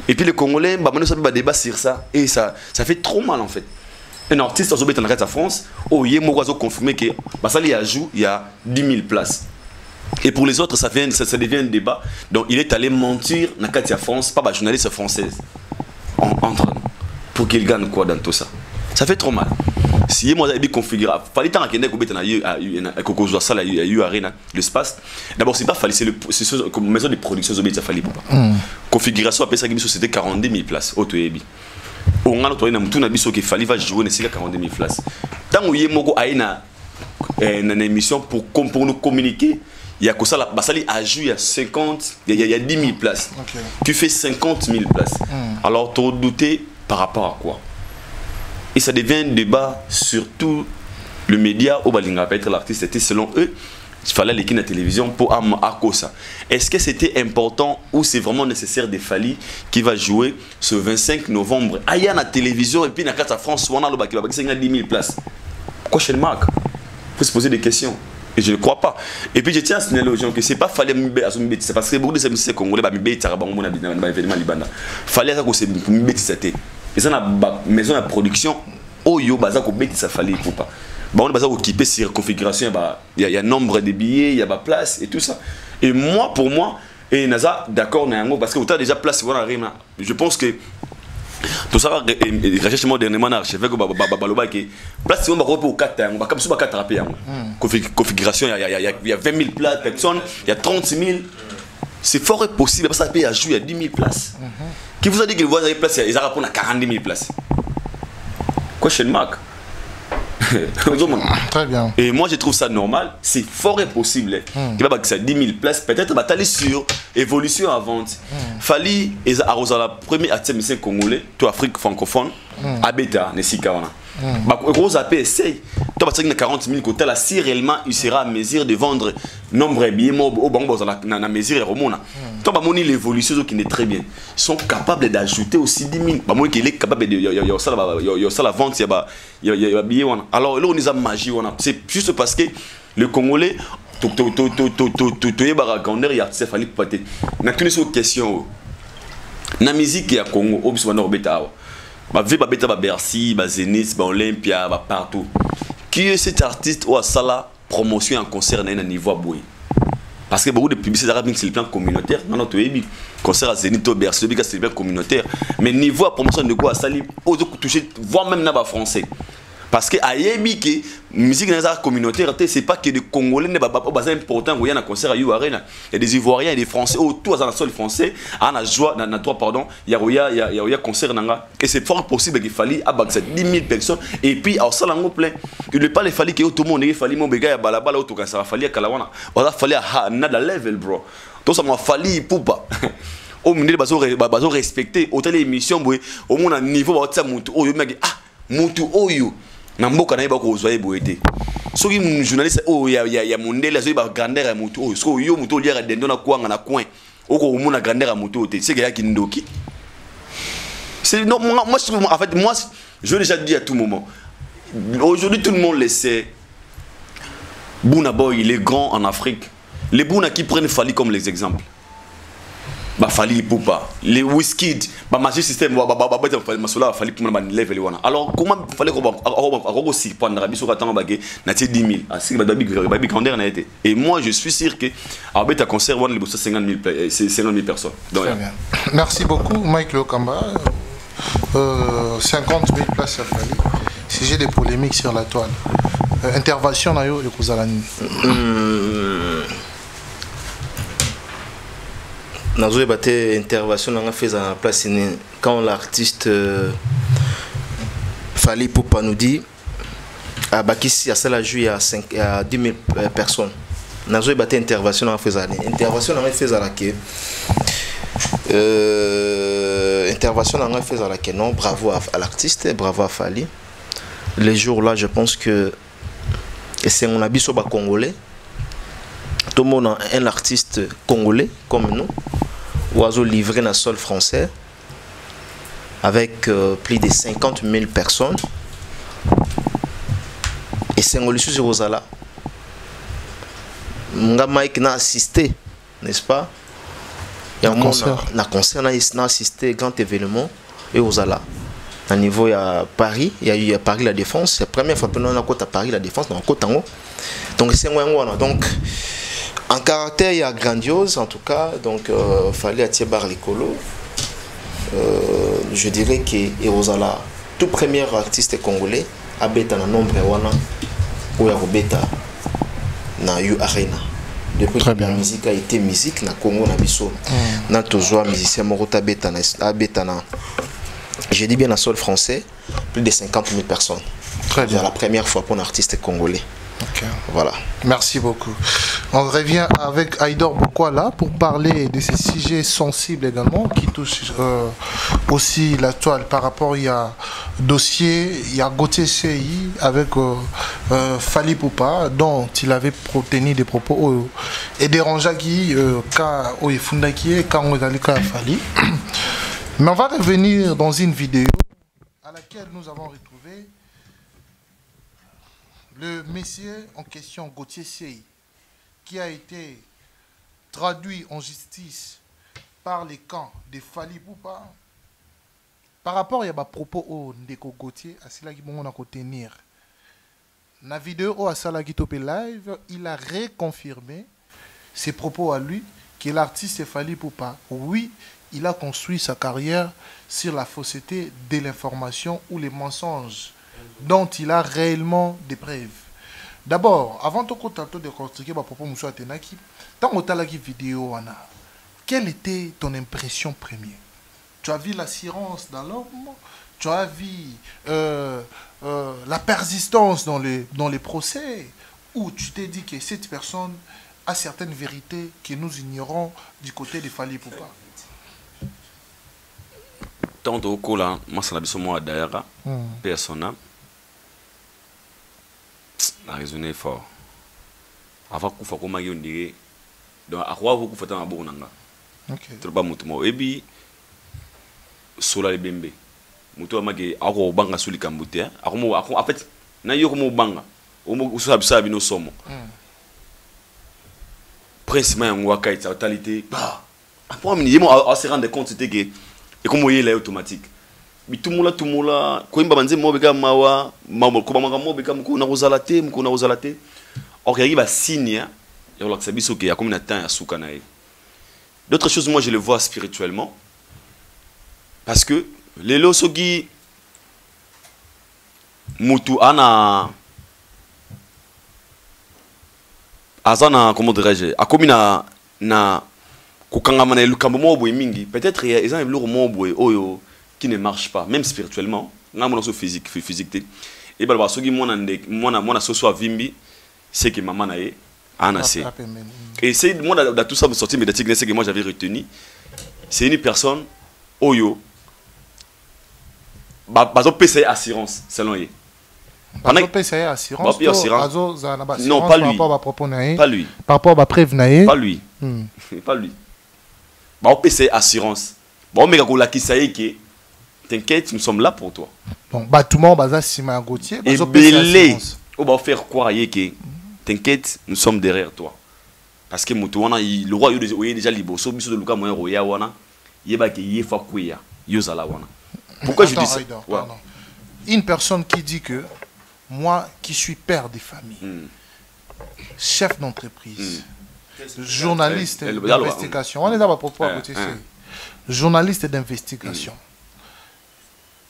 Et puis les Congolais ba débat sur ça et ça fait trop mal en fait. Un artiste au na carte France o yé mo zo confirmer que ça li a joué il y a 10 000 places. Et pour les autres ça devient un débat. Donc il est allé mentir na carte France pas journaliste française. Entre nous. Pour qu'il gagne quoi dans tout ça. Ça fait trop mal. Si moi j'avais configuré, fallait tant qu'il y ait eu Arena, l'espace. D'abord c'est pas fallait, c'est comme maison de production il fallait pas. Configuration après ça c'était 42 000 places au Toyebi. On a notre tout nabiso qu'il fallait va jouer c'est 42 000 places. Tant où yemoko aina une émission pour nous communiquer. Il y a que ça, Bassali a joué à 50, il y a 10 000 places. Okay. Tu fais 50 000 places. Alors, tu as douté par rapport à quoi? Et ça devient un débat sur tout le média où Balinga peut être l'artiste. C'était selon eux, il fallait l'équipe de la télévision pour Akosa. Est-ce que c'était important ou c'est vraiment nécessaire de Fali qui va jouer ce 25 novembre? Il y a la télévision et puis dans la carte France, on a le 10 000 places. Pourquoi chez le Marc? Il faut se poser des questions. Et je ne crois pas. Et puis je tiens à signaler aux gens que c'est pas fallait c'est parce que beaucoup de ces musiques congolais fallait que c'est c'était. Et ça na maison de production oyo baza ko beti ça fallait pour pas. On baza occupé sur configuration il y a nombre de billets, il y a pas place et tout ça. Et moi pour moi et naza d'accord na yango parce que autant déjà place voilà rien. Je pense que tout ça recherche dernièrement na archevêque baloba que place on va pour 4 ans ba comme ça ba 4 rapper configuration il y a 20 000 places personnes il y a 30 000 c'est fort possible parce que ça peut jouer à 10 000 places qui vous a dit que vous avez place ils répondent à 40 000 places quoi chez Marc. Très bien. Et moi je trouve ça normal, c'est fort possible. Il va que ça 10 000 places, peut-être batailler sur évolution à vente. Fali et Arosa la première artiste congolais, tout Afrique francophone, Abeta, Nesika wana. Rose AP essaye. Toi tu as 40 000 côté là si réellement il sera à mesure de vendre nombre de billets au bango dans la mesure et romona. Toi bah moni l'évolution qui est très bien. Ils sont capables d'ajouter aussi 10 000. Bah moi qui est capable de y a ça la vente il y a billets wana. Alors là on est à magie wana. C'est juste parce que le Congolais il y a artiste fallait pas na toutes les questions. Na musique ya Congo obis wana obeta ba vie ba beta ba Bercy ba Zénith ba Olympia ba partout qui est cet artiste ou à sala promotion en concert na niveau à boy parce que beaucoup de publicités arabes c'est le plan communautaire non non tu es concert à Zénith au Bercy c'est le plan communautaire mais niveau à promotion de quoi à sali aux toucher voire même na ba français parce que ayebi que musique communautaire, c'est pas que des Congolais ne pas important il y a un concert à Arena, il y a des Ivoiriens et des Français autour dans le sol français, à joie dans toi pardon, il y a concert nanga et c'est fort possible qu'il fallait abattre 10 000 personnes et puis à ça lango plein, il ne pas les fallait que tout le monde il fallait mon béga ya balabala autour ça va fallait kalawana, on a fallait à nada level bro. Donc ça m'a fallu pour pas. Au milieu bazo respecter autant les émissions au moins à niveau ba ça mutu oyo maki ah mutu oyo na mboka na yeba ko zoye boete soki journaliste o ya mondele zo ba grandeur ya mutu oyo so yo mutu liera dendo na kwanga na coin oko omona grandeur ya mutu ote c'est que ya kindoki c'est non moi en fait moi je l'ai déjà dit à tout moment aujourd'hui tout le monde le sait Burna Boy il est grand en Afrique les Burna qui prennent Fally comme les exemples ba Fally Ipupa les Wizkid ba Magic System ba masola Fally pour ba level wana alors comment fallait qu'on aussi prendre biso katanga bagé na 10 000 asi ba big grandeur na été et moi je suis sûr que avec ta concert wana les 50 000 personnes donc très bien. Merci beaucoup Mike Lokamba 50 000 places à Fally si j'ai des polémiques sur la toile intervention na yo de Kozalani Nazo ebate intervention dans la fait à la place quand l'artiste Fally Ipupa nous dit à Bakissi à cela joue à 10 000 personnes. Nazo ebate intervention dans la fait intervention dans la fait à la que intervention dans la fait à la que non bravo à l'artiste bravo à Fally. Les jours là je pense que et c'est mon habit sur congolais. Tout le monde a un artiste congolais comme nous, oiseau livré dans le sol français, avec plus de 50 000 personnes. Et c'est un sur Rosala. Mike n'a assisté, n'est-ce pas? Il y a un concert, n'a assisté à grand événement et Rosala. À niveau, il y a Paris, il y a eu Paris la Défense. C'est la première fois que nous avons à Paris la Défense, dans le côte en haut. Donc c'est un donc en caractère, il y a grandiose en tout cas, donc fallait attirer bar l'écolo. Je dirais que Rosala, tout premier artiste congolais, a bêta dans nombre wana ou ya bêta na U Arena. Depuis que la musique a été musique na Congo na biso, na toujours musicien morota bêta na bêta na. Je dis bien à sol français, plus de 50 000 personnes. Très bien. C'est la première fois pour un artiste congolais. Okay. Voilà. Merci beaucoup. On revient avec Aïdor Bokwala pour parler de ces sujets sensibles également qui touchent aussi la toile par rapport il y a dossier, il y a Gauthier CI avec Fally Ipupa dont il avait tenu des propos et dérangeant qui quand il Fundaki quand on est à Fally. Mais on va revenir dans une vidéo à laquelle nous avons retrouvé le monsieur en question, Gauthier Sey, qui a été traduit en justice par les camps de Fally Ipupa. Par rapport à des propos au Ndeko Gauthier, à cela qui vont tenir. Dans la vidéo à Sala Gitopé Live, il a reconfirmé ses propos à lui que l'artiste Fally Ipupa, oui, il a construit sa carrière sur la fausseté de l'information ou les mensonges dont il a réellement des preuves. D'abord, avant de construire ma propos Moussa Atenaki, dans la vidéo, quelle était ton impression première? Tu as vu l'assurance dans l'homme? Tu as vu la persistance dans les procès? Ou tu t'es dit que cette personne a certaines vérités que nous ignorons du côté de Fally Ipupa? Tant au cola, moi ça n'a pas besoin d'ailleurs, personne a raisonné fort. Avant qu'on fasse comme on dirait, donc à quoi vous faites un bon nanga? Trop pas mutumo. Et puis sola le bembe. Mutuo amage ako banga suli kambutea. Ako en fait na yo comme banga. Omo usabi bino somo. Principalement en wakai totalité. Bah. Après on se rendre compte c'était que et comme il est automatique. Mais tout le monde, quand il m'a dit moi mawa, or il arrive à signer, il y a comme un temps à soukanaï. D'autres choses, moi je le vois spirituellement, parce que les losogi mutu ana azana comment dirais-je akomi na kokangama na lukambo mo boy mingi peut-être ils ont un lourd boy oyo qui ne marche pas même spirituellement nga mona so physique té et ba soki mona so so vimbi c'est que maman na ye anase et c'est moi dans tout ça me sortir médiatique c'est que moi j'avais retenu c'est une personne oyo bazo payer assurance selon lui. Bazo payer assurance. Non, pas lui. Pas lui. Par rapport à prévenir. Pas lui. Pas lui. Bazo payer assurance. Bon mais quand la qui ça que t'inquiète, nous sommes là pour toi. Bon bah tout le monde baza Sima Gauthier bazo payer assurance. On va faire croire que t'inquiète, nous sommes derrière toi. Parce que mutu wana le roi il déjà liboso biso de luka moyen roya wana yeba ke yefa kuya yozala wana. Pourquoi je dis ça? Une personne qui dit que moi qui suis père de famille, chef d'entreprise, journaliste d'investigation, on est là à propos journaliste d'investigation.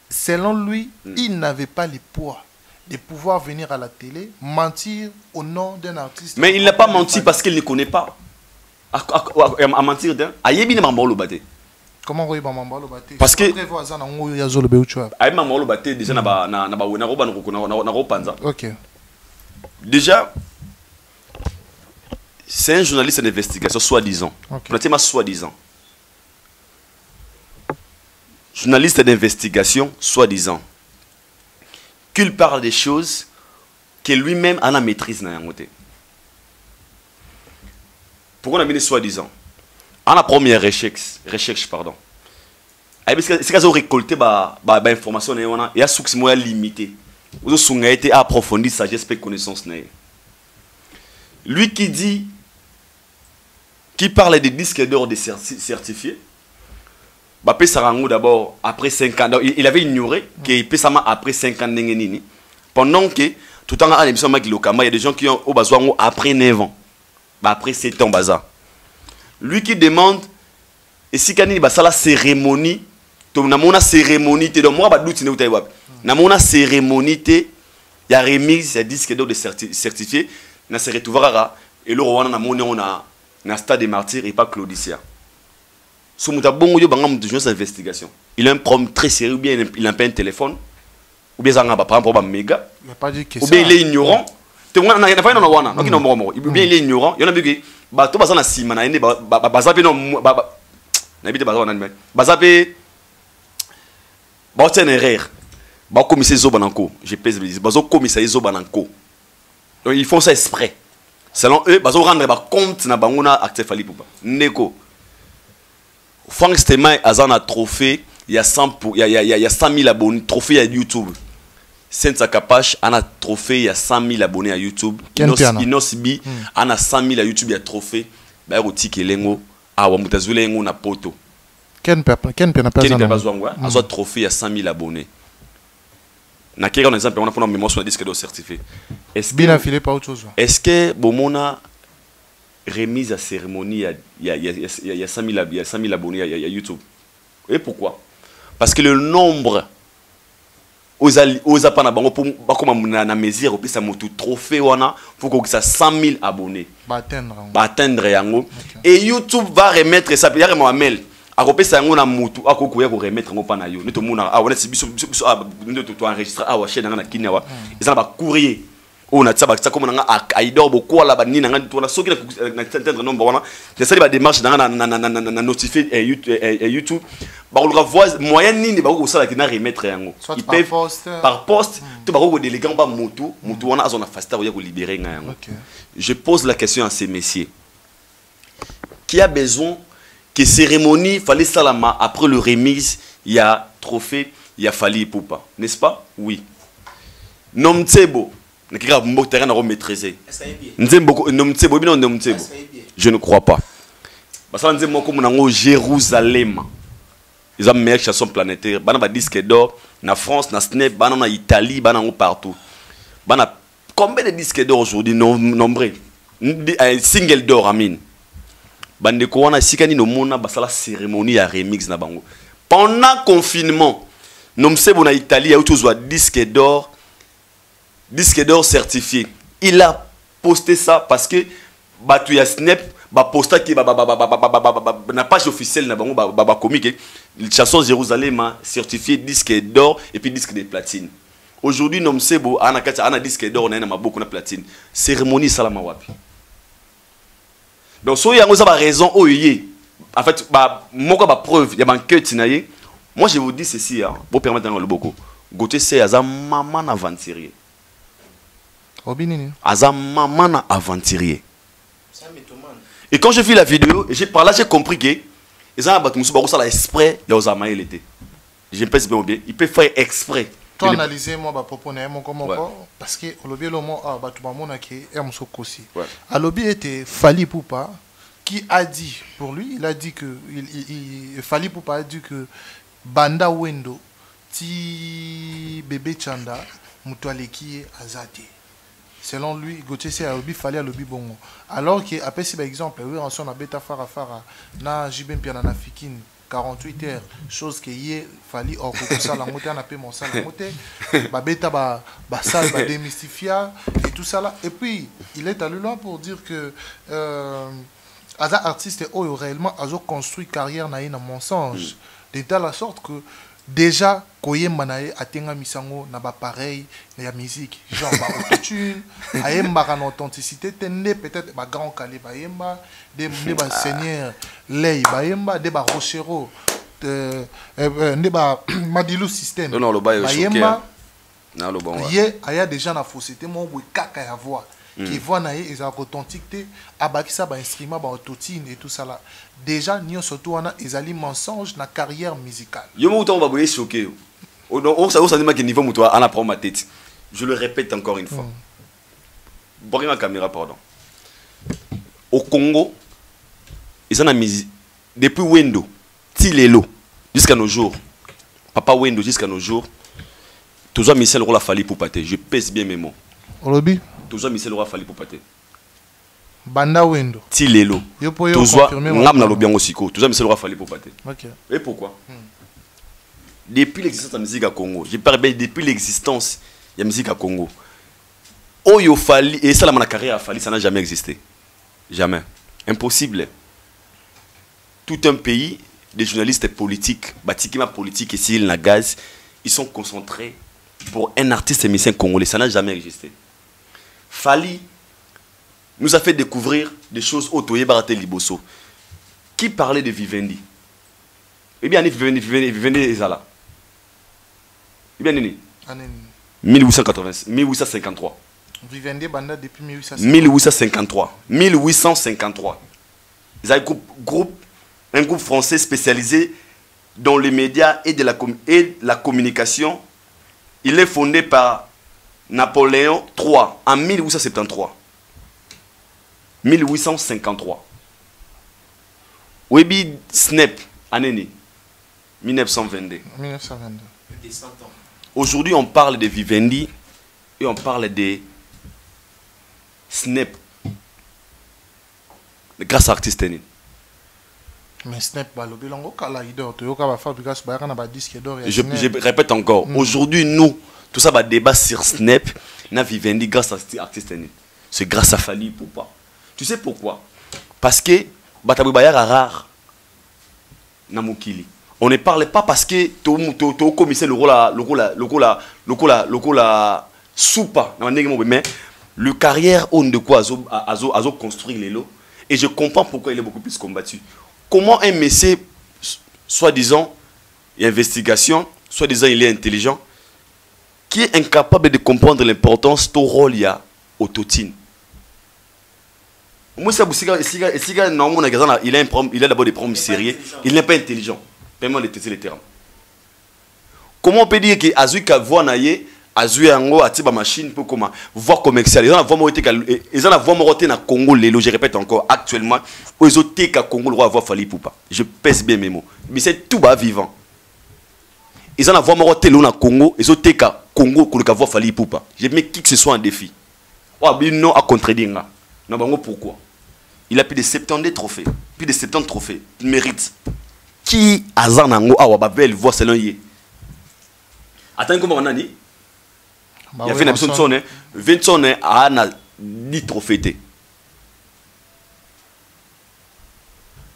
Selon lui, il n'avait pas le poids de pouvoir venir à la télé, mentir au nom d'un artiste. Mais il n'a pas menti parce qu'il ne connaît pas. À mentir d'un, ayebi ne mambolo bate. Comment vous mambolo bate? Parce que mambolo bate déjà na panza. OK. Déjà c'est un journaliste d'investigation soi-disant. Soi-disant. Journaliste d'investigation soi-disant. Qu'il parle des choses que lui-même a la maîtrise dans la montée. Pourquoi on a mis soi-disant? En la première recherche pardon. C'est qu'ils ont récolté des informations, il y a source moyen limité. Vous avez été approfondi sagesse et connaissance. Lui qui parle des disques d'or des certifiés, Bappé Sarango d'abord après 5 ans. Il avait ignoré qu'il peut s'amasser après 5 ans. Pendant que tout le temps à l'émission il y a des gens qui ont besoin après 9 ans. Après 7 ans. Lui qui demande, et si il y a la cérémonie, il y a une cérémonie, il y a cérémonie, il y a remise des disques d'or de certifiés, il y a et le roi a un stade des martyrs et pas Claudicia. Investigation. Il a un problème très sérieux, ou bien il n'a pas un téléphone, ou bien il a un problème méga, ou bien il est ignorant. Ou bien il est ignorant. Il y en a vu que ils font ça exprès. Selon eux, ils rendre compte na banguna actif ali poupa. Neko. Franck Stéma a un trophée, il y a 100 000 abonnés, trophée à YouTube. Senza Kapash a un trophée, il y a 100 000 abonnés à YouTube. Inosbi a 100 000 à YouTube, il y a trophée. Bah, il y a un poto. Ken a un trophée, il y a 100 000 abonnés. Na quel exemple on a fait une mémoire sur le disque de certifié. Est-ce que Bomona remise à cérémonie il y a 100 000 abonnés à YouTube. Et pourquoi? Parce que le nombre aux apana bango pour comme na mesure puis ça motu trophée wana faut que ça 100 000 abonnés atteindre yango et YouTube va remettre ça ya Mohamed a copé ça ngona mutu akokuya ko remettre ngo pana yo neto muna a wana biso neto to enregistrer a wa chaîne na kinya wa ils ont ba courrier on a tsaba comme nga aidor beaucoup la ba nina nga to na soki na atteindre nombre wana c'est ça les démarches na notifier YouTube ba on voit moyen nini ba ko sala ki na remettre yango ils peuvent par poste to ba ko déléguer ba mutu wana azona fasta ko libérer nga yango. Je pose la question à ces messieurs qui a besoin que cérémonie fallait salama après le remise il y a trophée il y a Fali Poupa, n'est-ce pas? Oui. Nomtsebo nekika mbok terrain na maîtriser. Nzembo Nomtsebo bino Nomtsebo. Je ne crois pas. Parce que Nzembo comme nango Jérusalem. Ils ont meilleure chanson planétaire. Bana ba disque d'or na France, na Snap, bana na Italie, bana partout. Bana combien de disques d'or aujourd'hui nombreux? Un single d'or amine. Bande ko wana sikani no mona basala cérémonie à remix na bango. Pendant confinement, Nomsebo na Italie a eu disque d'or certifié. Il a posté ça parce que batu ya snap ba posta ki na page officielle na bango ba comique chanson Jérusalem certifié disque d'or et puis disque de platine. Aujourd'hui nom sebo ana disque d'or na maboko na platine. Cérémonie salama wapi. Donc so yango ça ba raison oyé. En fait moko ba preuve ya ban cut na ye. Moi je vous dis ceci hein, pour permettre dans le boko. Gauthier c'est aza maman aventurier. Obinini. Aza maman aventurier. Et quand j'ai vu la vidéo, par là j'ai compris que ils ont battu ça exprès de aux amaïs l'été. Je pense bien, il peut faire exprès. Toi analyser moi propos na mon comment parce que lobby le mot battu mamona qui est muso kosi. A lobby était Fally Ipupa qui a dit pour lui, il a dit que Fally Ipupa a dit que Banda Wendo ti bébé Chanda mutualeki azate. Selon lui, Gauthier c'est à lobby fallait à lobby bongo. Alors que après c'est par exemple, oui on son a beta fara na jibem piana na fikine 48 heures, chose que hier fallait or pour ça la montée on a payé mon salaire montée, ba beta ba salle ba démystifier et tout ça là. Et puis il est allé là pour dire que Aza artiste oh réellement a construit carrière na un mensonge de telle sorte que déjà koyemba na ye atenga misango na ba pareil na ya musique genre ba autotune ayemba kana authenticité tende peut-être ba grand calé ba yemba de ba seigneur lay ba yemba de ba rochero de ba madilu système non le ba yemba na le bon ye aya déjà na fausseté mo bo kaka ya voix qui voit na ye ezala authenticité abakisa ba instrument ba autotune et tout ça là déjà ni surtout wana ezali mensonge na carrière musicale yo mo on va boyer choqué on ça dit que niveau muto ana prend ma tête je le répète encore une fois boré ma caméra pardon au Congo ils ont mis depuis Wendo Tilelo jusqu'à nos jours papa Wendo jusqu'à nos jours toujours Michel Rola Fally Ipupa je pèse bien mes mots Olobi toujours Michel Rola Fally Ipupa Banda Wendo Tilelo toujours ngam na lobiango siko toujours Michel Rola Fally Ipupa OK et pourquoi depuis l'existence de la musique à Congo je parle bien depuis l'existence de la musique à Congo Oyo Fally et ça la ma carrière à Fally ça n'a jamais existé jamais impossible tout un pays des journalistes politiques bâtiment politique et civil na gaz ils sont concentrés pour un artiste émissien congolais ça n'a jamais existé Fally nous a fait découvrir des choses autoyé baraté liboso qui parlait de Vivendi eh bien Vivendi est là eh bien nini 1853 Vivendi banda depuis 1853 ils ont un groupe français spécialisé dans les médias et la communication. Il est fondé par Napoléon III en 1873. 1853. Webi Snap, année 1922. 1922. Aujourd'hui, on parle de Vivendi et on parle de Snap. Grâce à l'artiste. Mais Snap, je répète encore, aujourd'hui, nous, tout ça va débat sur Snap, na Vivendi grâce à l'artiste. C'est grâce à Fally Ipupa. Tu sais pourquoi? Parce que Batabubayara rare na mokili. On ne parle pas parce que tu commissaire le rôle soupa mais le carrière on de quoi azo construire les lots et je comprends pourquoi il est beaucoup plus combattu. Comment un monsieur soi-disant investigation, soi-disant il est intelligent qui est incapable de comprendre l'importance de rôle il y a au totine. Moi ça il a d'abord des problèmes sérieux, il n'est pas intelligent. Comment les termes. Comment on peut dire que Azuka voit naie Azu yango atiba machine pour comment voir commercial. Ils ont la voix moroté na Congo lelo, je répète encore actuellement ils ont été qu'à Congo le roi voir Fally Ipupa. Je pèse bien mes mots. Mais c'est tout bas vivant. Ils ont la voix moroté na Congo, ils ont été qu'à Congo pour le voir Fally Ipupa. Je mets qui que ce soit en défi. Oh non à contredire nga. Non bango pourquoi? Il a plus de 70 trophées, plus de 70 trophées. Il mérite. Qui azan nango awa babel voix selon yé. Attends comment on a dit? Il y a fait une émission de son, 20 ans à 10 trophées.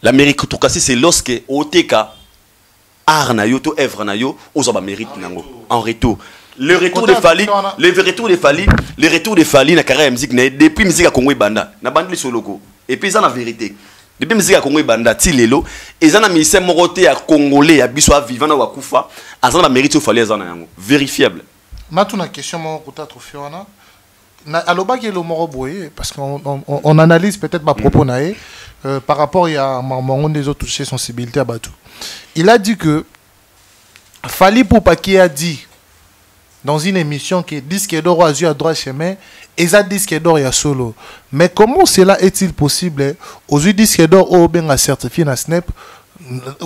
La méritocratie, c'est lorsque Oteka, art na yo, to œuvre na yo, aux ba mérite nango. En retour. Le retour de Fali, le retour de Fali na carrière musique depuis musique à Congo Banda, na bande soloko. Et puis ça la vérité. Depuis musique à Congo Banda ti lelo, et ça na ministère moroté à congolais à biso vivant na wakufa, azana ba mérite Fali azana yango. Vérifiable. Matuna question mon kota trofiona. Na aloba ki le moro boye parce qu'on analyse peut-être ma propos naé par rapport à mon des autres toucher sensibilité à Batou. Il a dit que Fali Poupa qui a dit dans une émission que disque d'or a eu à droit chemin et ça disque d'or il y a solo. Mais comment cela est-il possible aux disque d'or au ben certifié na Snap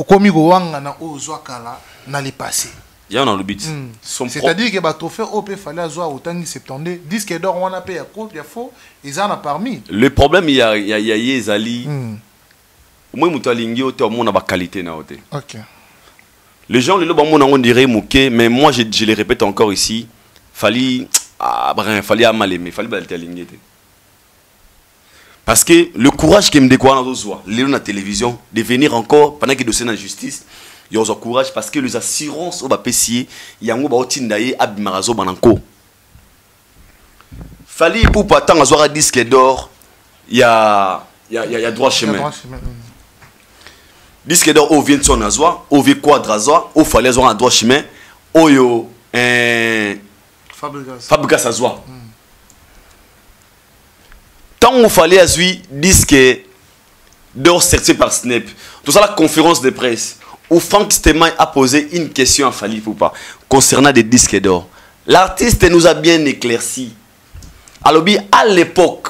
comme il wanga na ozwakala na les passé. Il y a un le but. C'est-à-dire que bah trophée OP fallait avoir autant de septembre disque d'or on a payé à compte il y a faux ils en a parmi. Le problème il y a Yezali. Moi mutalingi ote au monde a ba qualité na ote. OK. Les gens, on dirait mouké, mais moi je le répète encore ici, fallait mal aimer, fallait baler. Parce que le courage qui me découvre dans la télévision, de venir encore, pendant que dossier dans la justice, il y a un courage parce que les assurances au BPC, il y a un tindaye abimarazo bananko. Fallait pour pas tant avoir un disque d'or, il y a droit chemin. Disque d'or au vient de son azwa, au vient quadrazwa, au fallait avoir un droit chemin, au yo Fabrikas azwa. Tant on fallait azui disque d'or certifié par Snap. Tout ça la conférence de presse où Franck Stéman a posé une question à Fali Poupa concernant des disques d'or. L'artiste nous a bien éclairci. Alors à l'époque,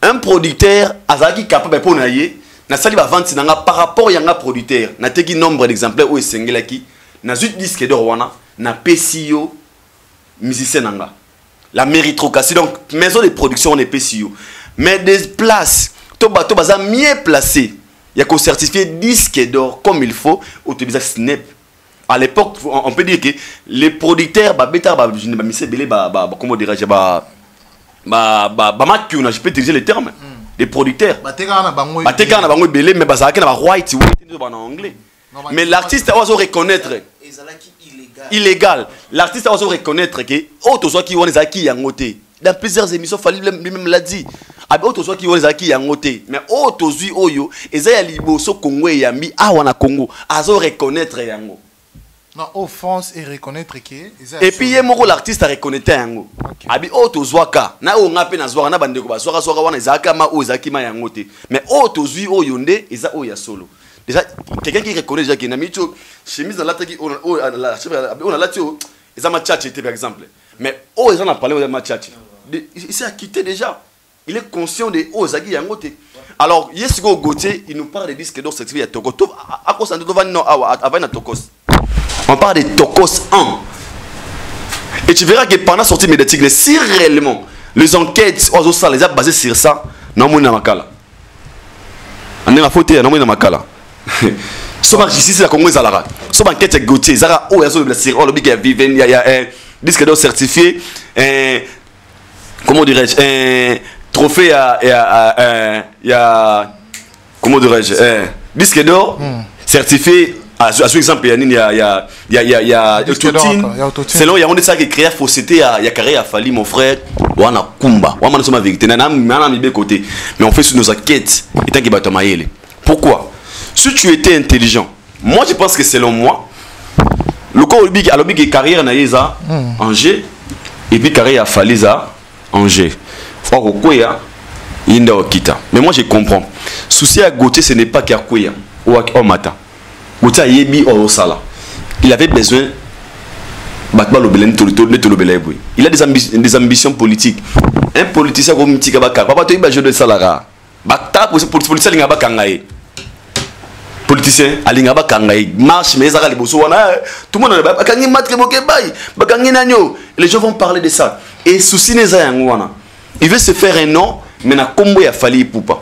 un producteur azaki capable pour naïe. Na sali ba vente nanga par rapport à un producteur na teki nombre d'exemplaires où esengelaki na zut disque d'or wana na PCO musicien nanga la méritocratie donc maison de production on est PCO mais des places to baza mieux placé il y a qu'on certifié disque d'or comme il faut au Tébisa Snap à l'époque on peut dire que les producteurs ba beta ba mise belé ba comment dirais-je ba je peux utiliser les termes les producteurs. Mais l'artiste doit reconnaître. Illégal. L'artiste doit reconnaître que autre soit qui on qui yangote. Dans plusieurs émissions, Fali lui-même l'a dit. Autre soit qui on qui yangote. Mais autre zui oyo. Ezaya liboso Congo et yambi awana Congo. Azo reconnaître yango. Non, offense et reconnaître que. Et puis l'artiste a reconnaître yango. Abi auto zwaka na o ngape na zwaka na bandeko ba zwaka wana ezaka ma o ezaki ma yangote. Mais auto zui o yonde eza o ya solo. Déjà quelqu'un qui reconnaît déjà que na micho chemise dans la teki on a la tio eza ma tchatche par exemple. Mais o eza na parler de ma tchatche. Il s'est acquitté déjà. Il est conscient de o ezaki yangote. Alors Yesiko Gauthier il nous parle des disques d'or certifiés à Tokos. À cause de Tovani no avant na Tokos. On parle de Tokos 1. Et tu verras que pendant la sortie médiatique, si réellement les enquêtes aux salles les a basées sur ça, non, on a makala. On a faute, non, on a makala. Sauf que justice la Congo Zalara. Sauf enquête avec Gauthier, Zara, oh, il y a le sirop, le big il y a un disque d'or certifié, comment dirais-je, un trophée il y a, comment dirais-je, disque d'or certifié. À ce exemple, il y a selon il y a on ça qui crée fausseté il y a carré à Fali mon frère on a kumba on a sama vérité na mis côté mais on fait sur nos enquêtes et tant qu'il bat maïle. Pourquoi? Si tu étais intelligent, moi je pense que selon moi le corps big alors big carrière na yeza Angers et puis carrière à Fali za Angers or quoi inda okita mais moi je comprends souci à Gauthier ce n'est pas qu'à quoi ou matin. Il avait besoin il a des ambitions politiques. Un politicien comme Tikabaka, papa tu es de Salara. Politicien, Alingaba Kangaï, marche, mais tout le monde les gens vont parler de ça. Et souci il veut se faire un nom, mais n'a combo a fallu Poupa.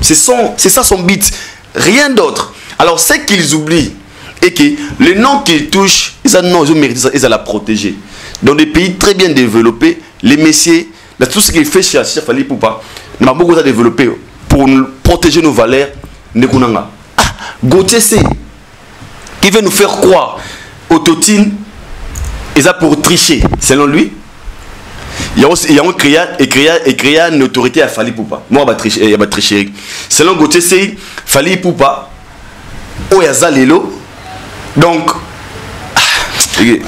C'est ça son but, rien d'autre. Alors, ce qu'ils oublient est que les noms qu'ils touchent, ils ont mérité ça, ils ont la protéger. Dans des pays très bien développés, les messieurs, tout ce qu'il fait chez Fali Poupa, nous avons beaucoup à développer pour protéger nos valeurs Nekunanga. Ah, Gauthier C, qui veut nous faire croire au Totine, et ça pour tricher, selon lui. Il y a créé une autorité à Fali Poupa. Moi, il y a tricher. Selon Gauthier C, Fali Poupa, Oyaza Lelo. Donc,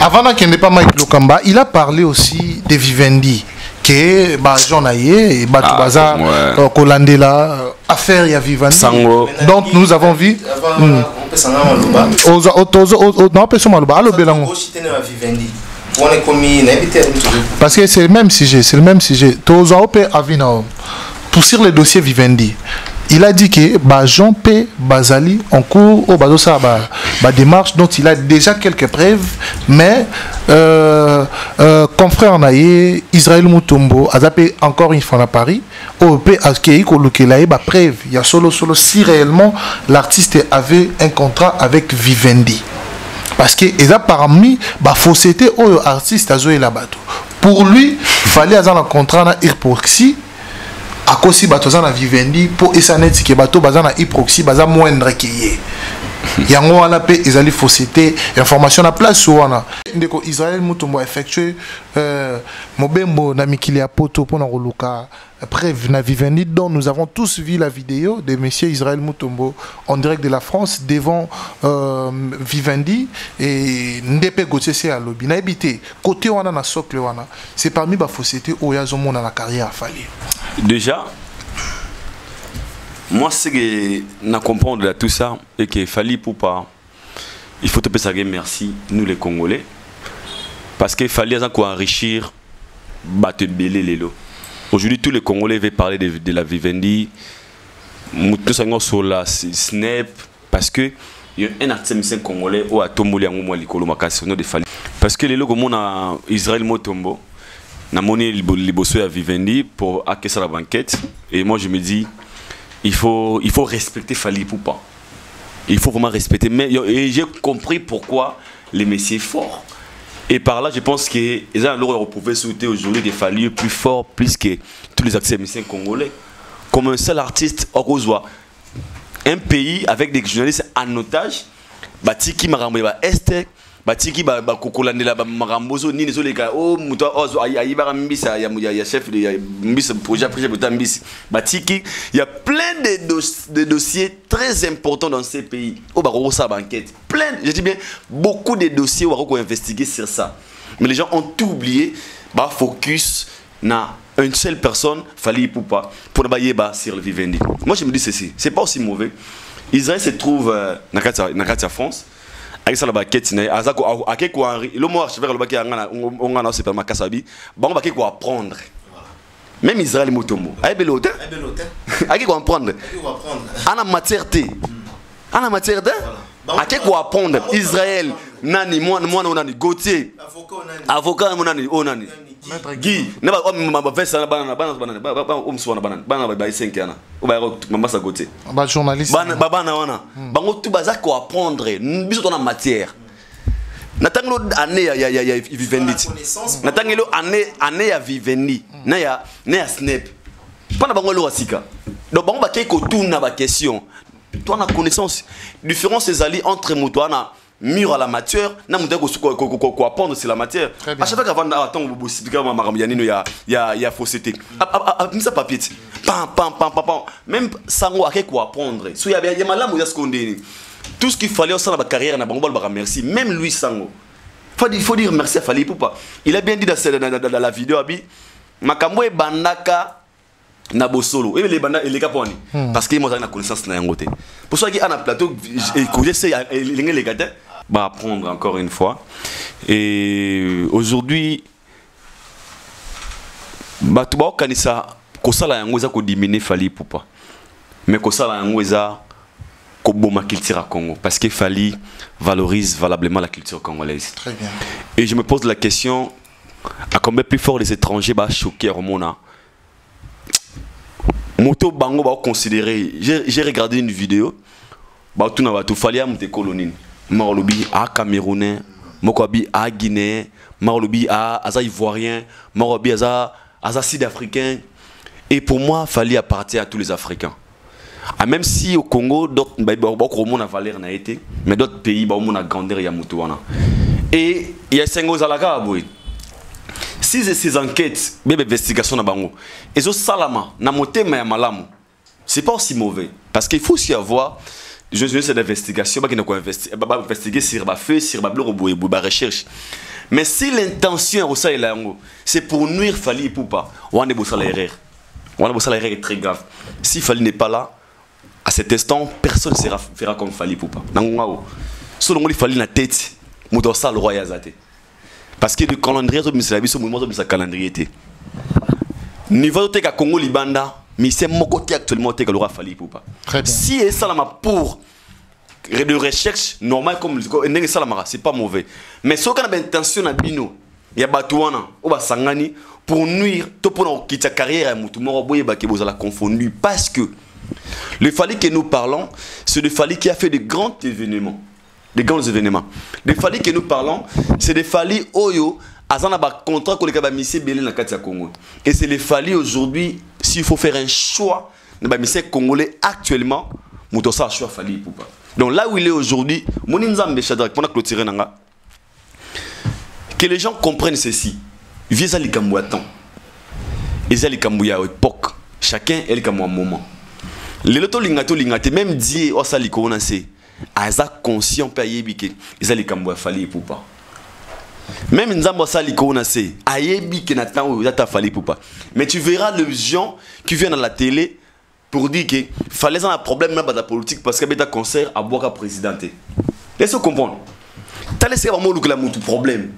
avant qu'il n'ait pas Mike Lokamba, il a parlé aussi de Vivendi. Que Jean Aye et Batou Baza, Kolandela, affaire ya Vivendi. Donc nous avons vu. Parce que c'est le même sujet, c'est le même sujet. Pour sur le dossier Vivendi, il a dit que Jean P. Bazali en cours au Badosa démarche dont il a déjà quelques preuves, mais confrère en aïe, Israël Mutombo a zappé encore une fois à Paris, au P. Askei Kolukelaï, preuve, il y a solo si réellement l'artiste avait un contrat avec Vivendi. Parce que il a parmi fausseté aux artistes à Zoé Labato. Pour lui, il fallait avoir un contrat na Irproxy. À cause de la Vivendi, pour Essanet, qui est bateau, bazan à Iproxy, bazan moindre qui est. Yango a la paix, ils allaient fausseté, information à place ou on a. Israël Mutombo a effectué Mobembo Namikilia Poto pour Nangoluka, preuve na Vivendi, dont nous avons tous vu la vidéo de monsieur Israël Mutombo en direct de la France devant Vivendi et Ndepe Gauthier c'est à l'objet. Na habité côté wana na socle wana, c'est parmi ba fausseté où yazo mon na carrière Fali. Déjà, moi, ce que je comprends de tout ça, et qu'il fallait pour pas. Il faut te dire merci, nous les Congolais, parce qu'il fallait enrichir battre belé les lots. Aujourd'hui, tous les Congolais veulent parler de la Vivendi, nous sommes sur la Snap, parce que il y a un artiste congolais au Atomoli en Likolo Makasi, de Fali. Parce que les lots comme on a Israël Mutombo. Na moni liboso ya Vivendi pour acquérir la banquette et moi je me dis il faut respecter Fali Poupa. Il faut vraiment respecter mais j'ai compris pourquoi les messieurs forts et par là je pense que ils ont pouvaient sauter aujourd'hui des Fali plus forts plus que tous les artistes musiciens congolais comme un seul artiste au un pays avec des journalistes en otage batiki marambo ba este batiki kokolandela marambozo ni les oleka oh muto ayibara mbisa ya chef de mbisa projet après mbisi batiki il y a plein de dossiers très importants dans ces pays au baro sa banquette plein je dis bien beaucoup de dossiers où on investiguer sur ça mais les gens ont tout oublié focus na une seule personne Fali Poupa pour ba sur le Vivendi. Moi je me dis ceci c'est pas aussi mauvais. Israël se trouve na France avec ça la baquette né azako akeko le moi je vais le baquet on a c'est pas ma kasabi on va quelque apprendre même Israël Mutombo ay belote akeko apprendre ana matière akeko apprendre Israël nani moi onani Gauthier avocat onani onani Guy neba ma vesa bana umswana bana ba 5 ans ou ba mama Gauthier ba journaliste bana wana bango tout bazako apprendre biso tona matière natangelo année ya Vivendi natangelo année ya Vivendi na ya Snap pana bango lo wasika donc bango ba keko tuna ba question toi na connaissance différence ces alliés entre mutoana mur à la matière na muta ko apprendre sur la matière à chaque fois qu'avant attends vous expliquer ma marambianino ya fausseté ça papier pam même sango aké ko apprendre so ya malamu ya skondeni tout ce qu'il fallait au la carrière na bango ba merci même lui sango il faut dire merci à Fali Poupa il a bien dit dans la vidéo abi makambo e bandaka na bosolo et les banda les caponi parce que moi j'ai la connaissance na yangote pour ça qui a un plateau et que j'essaie les gars apprendre encore une fois et aujourd'hui batu ba kanisa ko sala yango za ko diminuer Fali Poupa mais ko sala yango za ko boma culture à Congo parce que Fali valorise valablement la culture congolaise. Très bien. Et je me pose la question à combien plus fort les étrangers ba choquer Romona moto bango ba considérer j'ai regardé une vidéo ba tout na ba tout Fali am te colonie Marolobi à Camerounais Mokobi à Guinée Marolobi à Ivoirien Marolobi à Sud-Africain et pour moi Fali appartient à tous les Africains Ah, même si au Congo, d'autres ont la valeur, mais d'autres pays ont la grandeur. Et il y a 5 ans à la Gaboui. Si ces enquêtes, des investigations, et ce salama, c'est pas aussi mauvais. Parce qu'il faut aussi avoir cette investigation, investiguer sur la fait, sur la recherche. Mais si l'intention c'est pour nuire Fali Ipupa, on a l'erreur. L'erreur est très grave. Si Fali n'est pas là, à cet instant, personne ne fera comme Fali Ipupa. Selon lui, Fali na tête, il ça le roi Yazate. Parce que le calendrier, c'est calendrier. Niveau de Congo Libanda, mais c'est mon côté actuellement que le roi Fali Ipupa. Si c'est ça pour de recherche normal comme le salamara, c'est pas mauvais. Mais si on a l'intention à bino, il y a batouana, on va sangani pour nuire, tout pour quitter la carrière à Moutoumoro Boye Baki Bozala confondu. Parce que le Fali que nous parlons, c'est le Fali qui a fait de grands événements. Des grands événements. Le Fali que nous parlons, c'est le Fali Oyo, Azana ba contrat qu'on a mis Belé dans Katia Congo. Et c'est le Fali aujourd'hui, s'il faut faire un choix, dans le Congolais actuellement, Moutosa a choix Fali Ipupa. Donc là où il est aujourd'hui, que les gens comprennent ceci. Viens à l'Ikambouatan. Ils à l'Ikambouya à l'époque. Chacun est l'Ikambouya à un moment. Les loto lingato lingate, même dit au saliko on a c'est. Aza conscient paye bike. Ils à l'Ikambouya Fali Ipupa. Même Nzambo saliko on a c'est. Ayebi que n'attend ou yata Fali Ipupa. Mais tu verras les gens qui viennent à la télé pour dire qu'il fallait un problème dans la politique parce qu'il y a un concert à boire à présidenter. Laissez-vous comprendre. Tu as laissé vraiment le problème.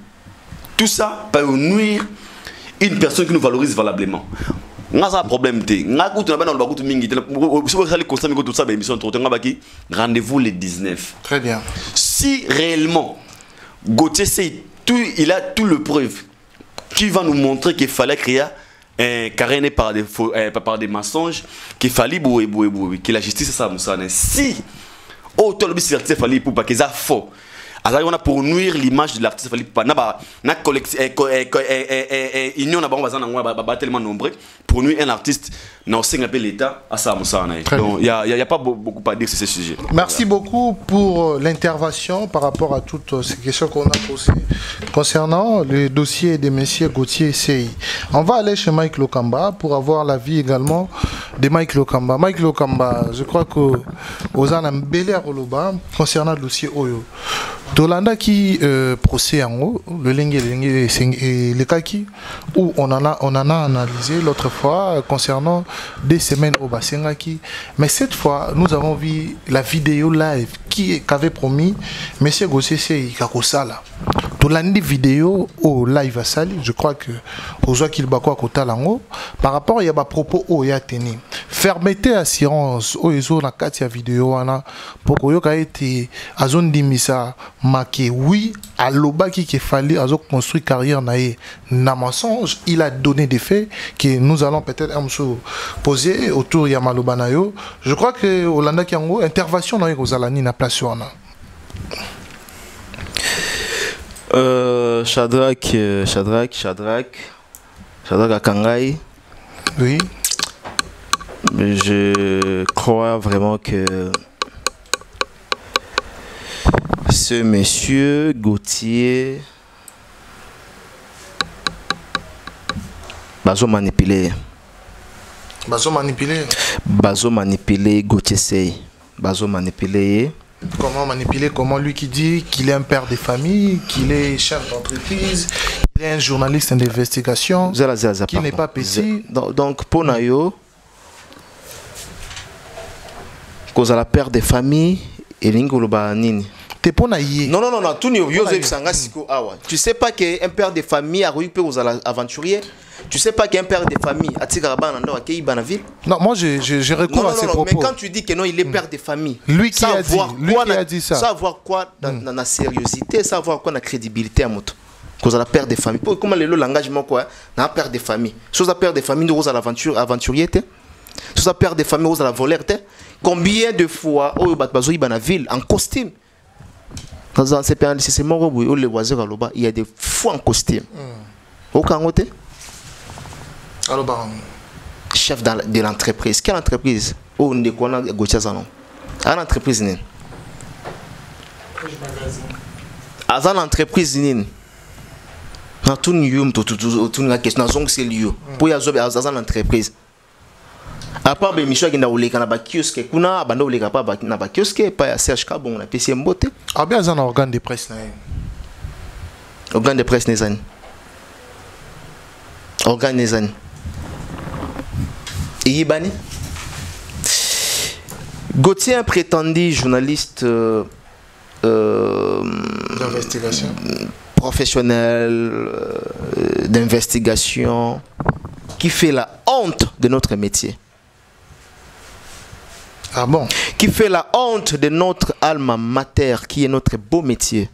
Tout ça peut nuire une personne qui nous valorise valablement. On a un problème. Rendez-vous les 19. Très bien. Si réellement, Gauthier, il a tout le preuve qui va nous montrer qu'il fallait créer carréné par des mensonges, qu'il fallait que la justice ça si autant le artiste fallait pour pas qu'ils a faux. Alors on a pour nuire l'image de l'artiste fallait pas na collectif union na bango bazana tellement nombreux pour nuire un artiste non c'est un peu l'état à ça donc il y a pas beaucoup à dire sur ce sujet. Merci beaucoup pour l'intervention par rapport à toutes ces questions qu'on a posées concernant le dossier de monsieur Gauthier Sey. On va aller chez Mike Lokamba pour avoir l'avis également de Mike Lokamba. Mike Lokamba, je crois que aux en Bélé Roloba concernant le dossier Oyo. Tolanda qui procès en haut, le Lengue et le Kaki, où on en a analysé l'autre fois concernant des semaines au Basengaki. Mais cette fois, nous avons vu la vidéo live qu'avait promis M. Gauthier Sey Kakosala. Tolandi vidéo au live à Sali, je crois que aux gens qui le bakwa kota lango par rapport il y a des propos au ya teni. Fermeté assurance au ezo na katia vidéo ana poko yo ka été a zone dimisa maké oui à lobaki qui fallait azo construire carrière naé na mensonge, il a donné des faits que nous allons peut-être poser autour ya malobana yo. Je crois que Olanda Kiango intervention na Rosalani na place wana. Shadrach Akangai. Oui. Je crois vraiment que ce monsieur Gauthier bazo manipuler Gauthier Sey. Bazo manipuler. Comment manipuler? Comment lui qui dit qu'il est un père de famille, qu'il est chef d'entreprise, qu'il est un journaliste d'investigation, qu'il n'est pas petit. Donc pour Nayo, cause à la père de famille et l'ingoloba nini. Non, tout tu sais pas qu'un père de famille a réussi aux aventuriers. Tu sais pas qu'un père de famille a tiré à ville. Non, moi j'ai recours à ces propos. Mais quand tu dis que non, il est père de famille, lui qui a dit ça. Savoir quoi dans la sérieuxité, savoir quoi dans la crédibilité à moto. Cause à la père de famille. Comment le langagement quoi? Dans père de famille. Chose à père de famille nous à l'aventure aventurier. Chose à père de famille nous à la voleur. Combien de fois au Batbazoui Banaville en costume? C'est mon robot, les voisins à l'oba, il y a des fois en costume. Au Kangote? Alors, chef de l'entreprise. Quelle entreprise? on ne connaît pas Gauthier Zanon. À l'entreprise nini. À l'entreprise nini. Na tout nium tout na question na zong c'est lieu. Pour ya zobe à l'entreprise. À part l'émission qui n'a pas oleka na ba kiosque kuna banda oleka pa na ba kiosque pa ya CHK bon na PC Mbote. Ah bien un organe de presse na. Organe de presse nezani. Organe nezani. Yibani. Gauthier, un prétendu journaliste d'investigation, professionnel d'investigation, qui fait la honte de notre métier. Ah bon? Qui fait la honte de notre alma mater, qui est notre beau métier.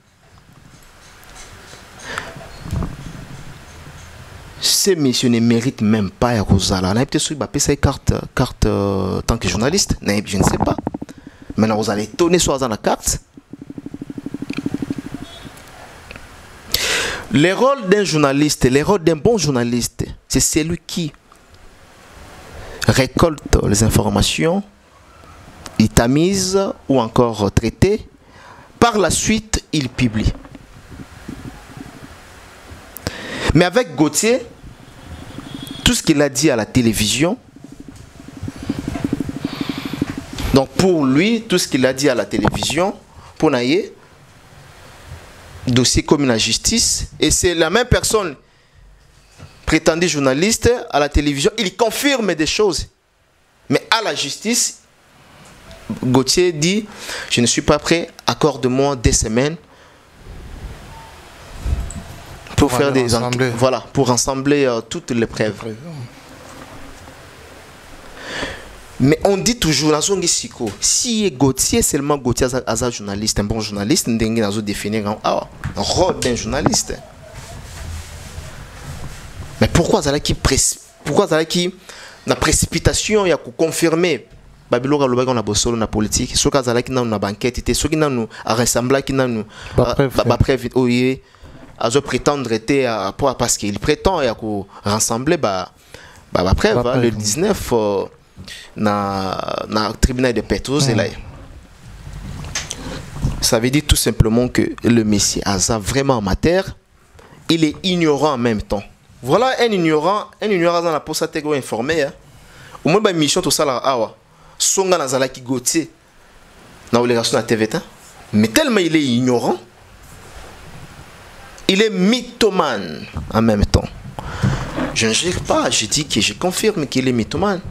Ces messieurs ne méritent même pas à Rosala. On a peut-être sur sa carte tant que journaliste. Je ne sais pas. Maintenant, vous allez tourner sur la carte. Le rôle d'un journaliste, le rôle d'un bon journaliste, c'est celui qui récolte les informations, il tamise ou encore traite. Par la suite, il publie. Mais avec Gauthier, tout ce qu'il a dit à la télévision, donc pour lui, tout ce qu'il a dit à la télévision, pour Naye, dossier comme la justice, et c'est la même personne, prétendue journaliste à la télévision, il confirme des choses. Mais à la justice, Gauthier dit, je ne suis pas prêt, accorde-moi des semaines pour faire des enquêtes, voilà, pour rassembler toutes les preuves. Mais on dit toujours dans son Siko, si Gauthier seulement Gauthier est un journaliste, un bon journaliste, on doit définir un rôle d'un journaliste. Mais pourquoi ça qui la précipitation il y a confirmer Babylora lobaga na bosolo na politique, ce cas là qui na banquette, ce qui na nous a rassemblé qui na nous ba prévu oye à prétendre était parce qu'il prétend à rassembler le 19 na tribunal de Petros et là. Ça veut dire tout simplement que le Messie Aza vraiment amateur, il est ignorant en même temps. Voilà un ignorant dans la poste à informé. Au moins ba mission tout ça là awa. Songa nazala ki Gauthier na obligation à TV. Mais tellement il est ignorant, il est mythomane en même temps. Je ne jure pas, je dis que je confirme qu'il est mythomane.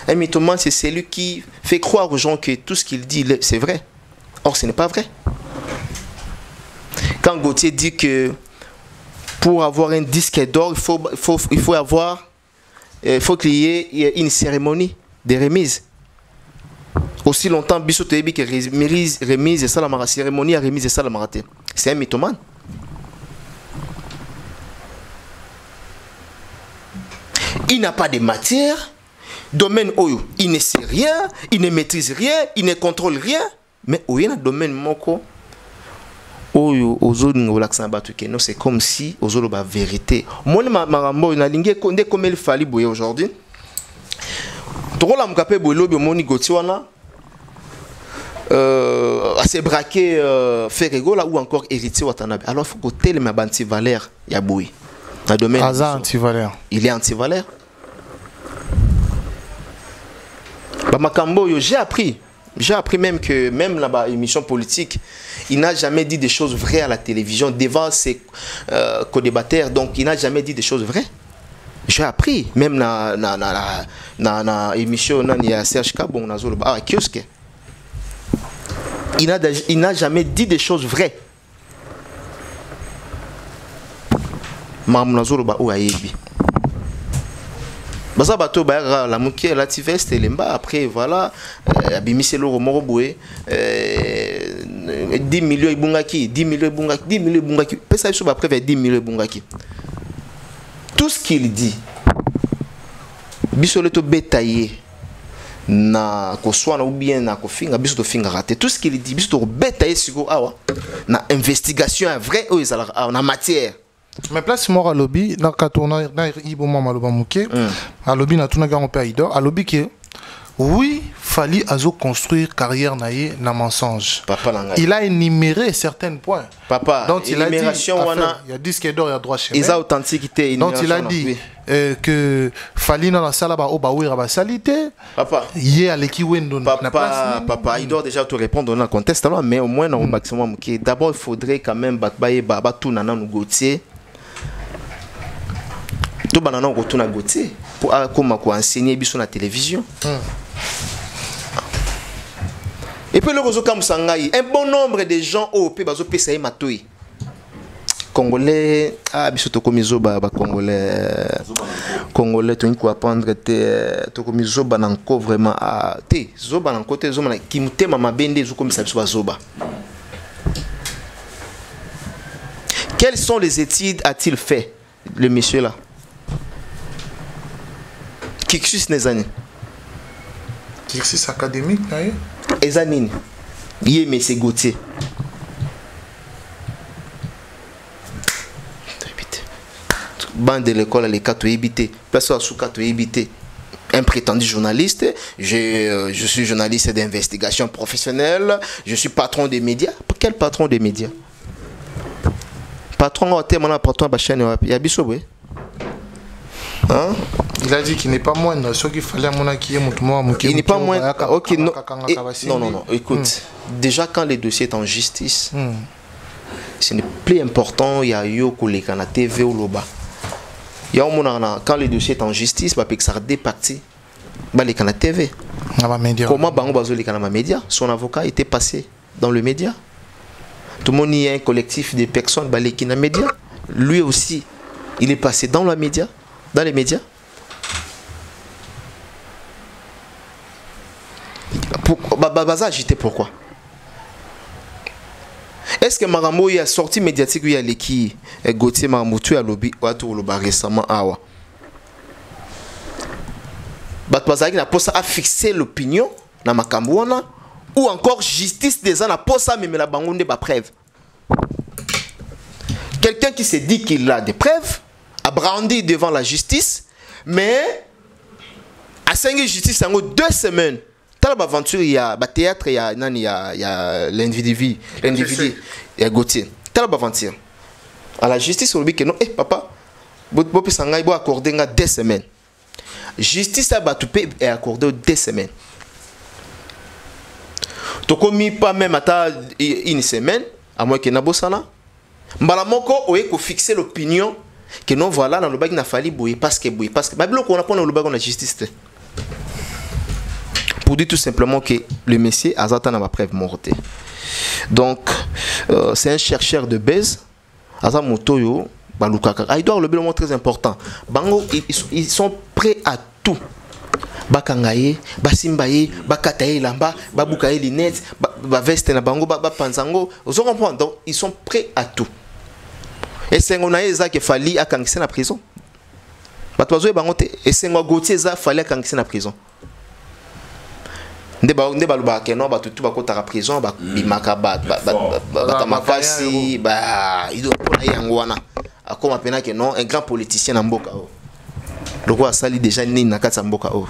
Un mythomane, c'est celui qui fait croire aux gens que tout ce qu'il dit, c'est vrai. Or, ce n'est pas vrai. Quand Gauthier dit que pour avoir un disque d'or, il faut qu'il y ait une cérémonie de remise. Aussi longtemps, Bissot Tebi que remise et ça la cérémonie à remise et ça la maraté. C'est un mythomane. Il n'a pas de matière, domaine où il ne sait rien, il ne maîtrise rien, il ne contrôle rien, mais où il y a un domaine moko, c'est comme si aux autres la vérité. Moi, je suis comme il fallait aujourd'hui. À se braquer Ferrego là ou encore héritier Watanabe. Alors il faut que tel ma anti-valeur Yaboui. Dans le domaine anti-valeur. Il est anti-valeur. Makambo, j'ai appris même que même là-bas émission politique, il n'a jamais dit des choses vraies à la télévision devant ses co-débatteurs, donc il n'a jamais dit des choses vraies. J'ai appris même na émission il y a CHK bon nazolo ah kiosque. Il n'a jamais dit des choses vraies. Mam nazolo ba ou ayebi. Basa bato ba la mukie la tiveste lemba après voilà abimiselo romoroboué 10 millions ibungaki 10 millions ibungaki 10 millions ibungaki pesa biso ba après 10 millions ibungaki. Tout ce qu'il dit biso le to betaillé na ko soit ou bien na ko finga biso to finga raté tout ce qu'il dit biso to betaillé sur awa na investigation vrai o ezala na matière. Mais place moi à lobby dans katona na ibo mama loba muke à lobby na tuna ga on pe idor à lobby que oui Fally a construire carrière naïe na mensonge. Papa il a énuméré certains points. Papa, donc il a dit il y a disque d'or, il y a droit chemin. Ils ont authenticité. Donc il a dit que Fally dans la salle ba oba ba salité. Papa. Yé aleki wendo na place. Papa, il doit déjà te répondre dans le contexte alors, mais au moins dans le maximum qui d'abord il faudrait quand même batbaye baba tout nana nous Gauthier. Tout banana on retourne à Gauthier pour enseigner biso na télévision. Et puis le réseau comme Sangai, un bon nombre de gens au pays bazo pesa matoi. Congolais, biso to komizoba ba Congolais tu ko apprendre to komizoba nanko vraiment te zoba nan côté zoba ki mutema mabende zo komisa biso bazoba. Quelles sont les études a-t-il fait le monsieur là? Kiksus nezani. Kiksus académique naïe. Ezanine, yé monsieur Gauthier. Bande de l'école, les 4 évité. Personne à sous 4 évité. Un prétendu journaliste. Je suis journaliste d'investigation professionnelle. Je suis patron des médias. Quel patron des médias? Patron au thème, on a patron à la chaîne. Il y a biso, oui. Hein? Il a dit qu'il n'est pas moindre. Ce qu'il fallait à mon acquis, il n'est pas moindre. Ok, non. Non. Écoute, déjà quand les dossiers sont en justice, ce n'est plus important. Il y a eu que la TV ou l'OBA. Quand les dossiers sont en justice, il y a des parties. Il y a la TV. Comment les médias? Son avocat était passé dans le média. Tout le monde y a un collectif de personnes qui sont dans les médias. Lui aussi, il est passé dans les médias. Dans les médias. Baza agité pourquoi? Est-ce que Marambo a sorti médiatique où il y a l'équipe Gauthier Maramoutou à lobby ou récemment awa? Baza a fixé l'opinion dans Makambouana ou encore justice des ans a posa mais la bangonde ba preuve. Quelqu'un qui se dit qu'il a des preuves a brandi devant la justice, mais à 5 justice en 2 semaines. Dans l'aventure, il y a le théâtre, il y a l'individu, il y a Gauthier. Dans l'aventure, à la justice, on dit que non, papa, Bopi Sangai va accorder 2 semaines. Justice a battu et accordé 2 semaines. Tu commis pas même à 1 semaine, à moins que Nabosana. Mbalamoko, on a fixé l'opinion que non, voilà, dans le bac, il a fallu bouiller parce que. Mais on a pas dans le bac, on a justice. Pour dire tout simplement que le monsieur Azatan n'a pas preuve morte. Donc, c'est un chercheur de base. Azam Motoyo, Balukaka. Il doit le bilan très important. Bango, ils sont prêts à tout. Bakangaye, Basimbaye, Bakataye Lamba, Babukaye Linette, Baveste na Bango, Bapanzango. Vous comprenez? Donc, ils sont prêts à tout. Et c'est un Aïza qui fallait à Kangsen à prison. Et c'est un Gauthier qui fallait à Kangsen à prison. Ndé baluba ke non ba tutu ba kota prison ba bimaka ba makasi ba ido pona yango wana akoma pena ke non un grand politicien na mboka o loko asali déjà ni na kata mboka o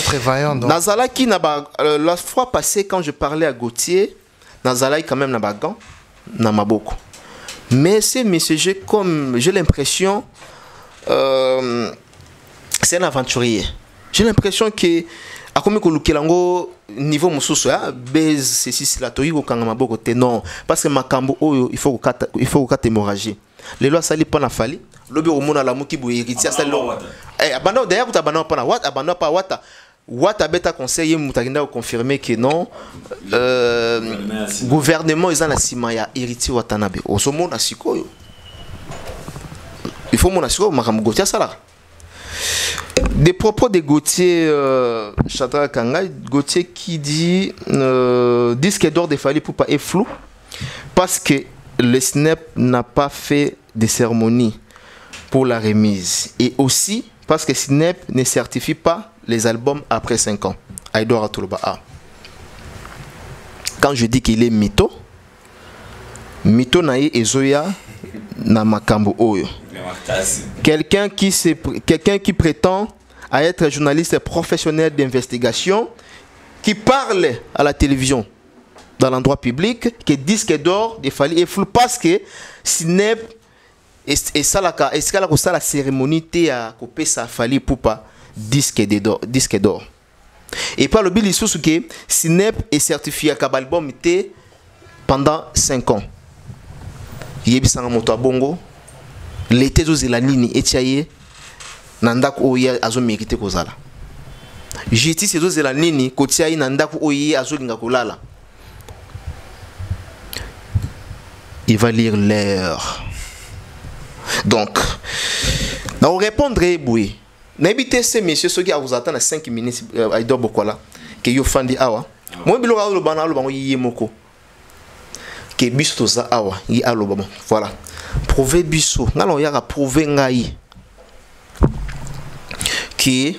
prévoyant donc Nazalaki na ba la fois passée quand je parlais à Gauthier Nazalaki quand même na ba gant na maboko mais c'est monsieur comme j'ai l'impression c'est un aventurier. J'ai l'impression que à comme que niveau mususu base ceci la toyi ko kanga maboko te non parce que makambo oyo il faut que hémorragie les lois sali pas na fali lobi omona la muki bo héritier sali abandon d'ailleurs tu abandon pas na wat abandon pas wata beta conseiller mutakinda confirmer que non gouvernement ils en a sima ya héritier watanabe osomona sikoyo il faut mona sikoyo makambo gotia sala. Des propos de Gauthier Chatra Kanga, Gauthier qui dit disque d'or de Fally Ipupa est flou parce que le SNEP n'a pas fait de cérémonie pour la remise et aussi parce que SNEP ne certifie pas les albums après 5 ans. Aïdora Toulouba. Quand je dis qu'il est mytho naïe et Zoya na makambo oyo. Quelqu'un qui prétend à être journaliste professionnel d'investigation qui parle à la télévision dans l'endroit public que disque d'or de Fally est flou parce que Snep et ça la cérémonie à couper sa Fally Poupa disque d'or. Et par le bill il sous que Snep est certifié à album pendant 5 ans. Yebisanga moto bongo l'été zo zelanini etiaye nandako oya azo mérité kozala. Justice zo zelanini kotiaye nandako oya azo linga kolala. Il va lire l'heure. Donc, on répondrait, oui. N'habitez ces messieurs, ceux qui vous attendent à 5 minutes, à Ido Bokola, que vous faites awa. Moi, je vais vous dire que que biso za awa, yi aloba bon. Voilà. Prouver biso. Ngalo ya prouver ngai. Que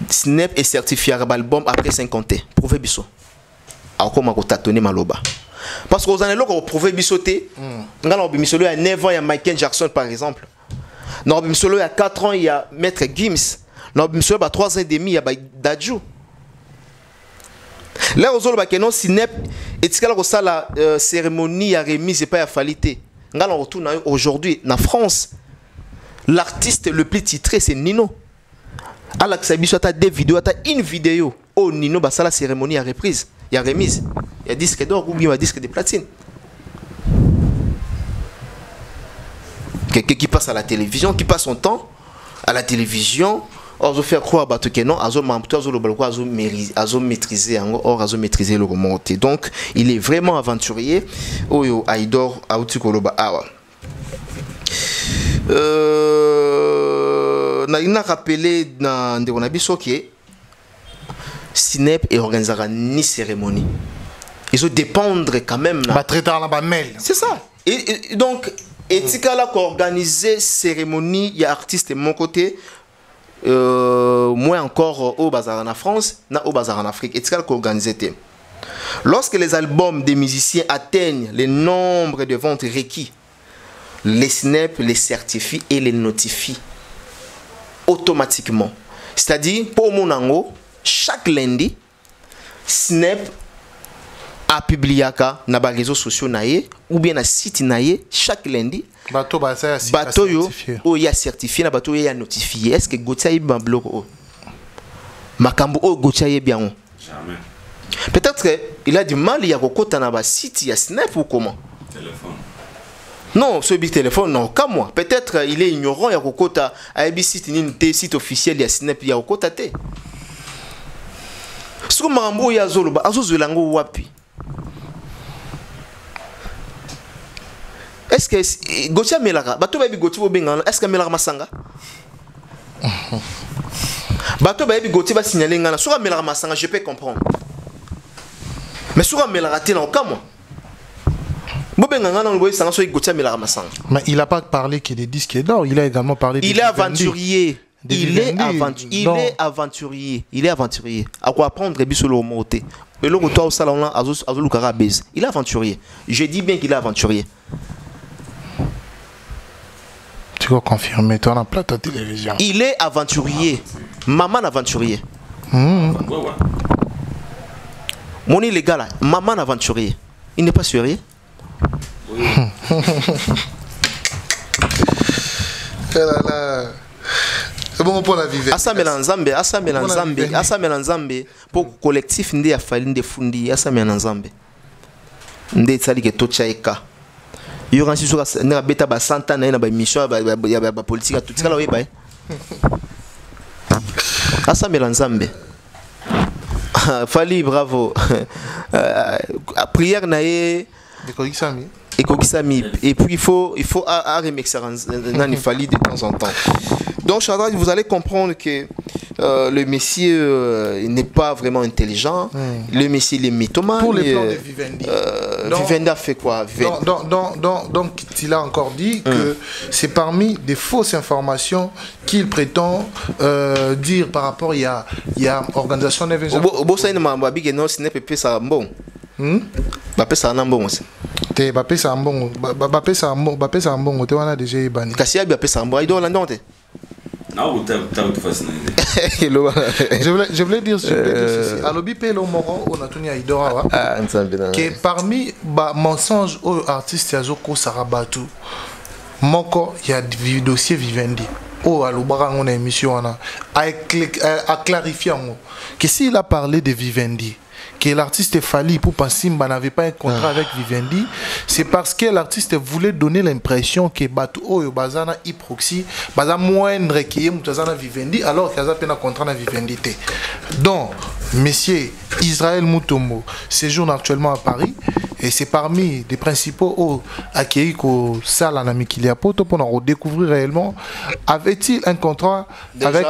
Snep est certifié à album après 50 ans. Prouver biso. Akoma ko tâtonner maloba. Parce que vous allez là prouver bisoté. Ngalo bimisolo il y a 9 ans il y a Michael Jackson par exemple. Non bimisolo il y a 4 ans il y a Maître Gims. Non bimisolo il y a 3 ans et demi il y a Dadju. Là aux autres que non Snep et tu sais la cérémonie à remise et pas à falité. Ngalo retourne aujourd'hui en France. L'artiste le plus titré c'est Nino. Alex Abiso a des vidéos, une vidéo. Oh Nino bah ça la cérémonie à reprise. Il y a remise. Il y a disque d'or ou bien un disque de platine. Quelqu'un qui passe à la télévision, qui passe son temps à la télévision, on faire croire que non, on maîtriser le remonté. Donc, il est vraiment aventurier. Oyo Aïdor Aoutikoloba Awa. On a rappelé dans Ndegonabisoke. Snep et organisera ni cérémonie. Ils ont dépendre quand même. C'est ça. Et donc, Etikala qui organiser cérémonie, il y a artistes de mon côté, moi encore au bazar en France, au bazar en Afrique. Etikala qui organiser. Lorsque les albums des musiciens atteignent le nombre de ventes requis, les Snep les certifient et les notifient automatiquement. C'est-à-dire, pour mon ango, chaque lundi, Snep a publié dans les réseaux sociaux ou bien dans le site chaque lundi. Bateau yo a certifié, na bateau yo a notifié. Est-ce que Gauthier est bien bloqué? Makambo o Gauthier est bien. Jamais. Peut-être qu'il a du mal il y a kokota na ba site ya Snep ou comment? Téléphone. Non, ce big téléphone non, comme moi. Peut-être il est ignorant il y a kokota a un site officiel ya Snep il y a kokota té. Ce que Mambo ya zoloba azozulango wapi. Est-ce que Gauthier Melara bato baby Gauthier bobengana est-ce que Melara masanga bato baby Gauthier va signaler ngana sur Melara masanga je peux comprendre. Mais sur Melara té na kamwa bobengana na loboy sanga so Gauthier Melara masanga. Mais il a pas parlé qu'il est disque d'or, il a également parlé il est aventurier. Il est aventurier. Il est aventurier. À quoi apprendre biso le monter. Mais le retour au salon là azolu karabez. Il est aventurier. Je dis bien qu'il est aventurier. Tu vas confirmer toi en plateau télévision. Il est aventurier. Maman aventurier. Mon illégal là, maman aventurier. Il n'est pas sérieux. C'est bon pour la vivre. Asa melanzambe pour collectif ndé ya fali ndé fundi asa melanzambe. Ndé tsali ke tochaika. Yo ransi soka na beta ba santa na ba mission ba politique tout ça là oui ba. Asa melanzambe. Fali bravo. Prière na ye et puis il faut remixer il fallait de temps en temps. Donc Chadra, vous allez comprendre que le monsieur n'est pas vraiment intelligent. Le monsieur il est mythomane. Pour les plans de Vivendi. Vivendi a fait quoi? Donc il a encore dit que c'est parmi des fausses informations qu'il prétend dire par rapport il y a organisation d'événements. Ce n'est pas ça bon. Bapé ça un bon aussi. Te bapé ça un bon. Bapé ça un bon. Te wana déjà bani. Kasi ya bapé ça un bon. Il doit l'entendre. Je voulais dire ceci. Alobi Pelo Moron, on a tenu à Idora. Que parmi les mensonges aux artistes, il y a Zoko Sarabatu. Moko, il y a des dossiers Vivendi. Oh, Alobara, on a une émission à clarifier que s'il a parlé de Vivendi, que l'artiste Fali pour Simba n'avait pas un contrat avec Vivendi, c'est parce que l'artiste voulait donner l'impression que Batu Oyo Bazana Iproxy Baza moindre qui est Moutazana Vivendi alors qu'il y a un contrat avec Vivendi. Donc, monsieur Israël Mutombo séjourne actuellement à Paris et c'est parmi les principaux accueillis au Salle en Amikilia Poto pour découvrir réellement avait-il un contrat avec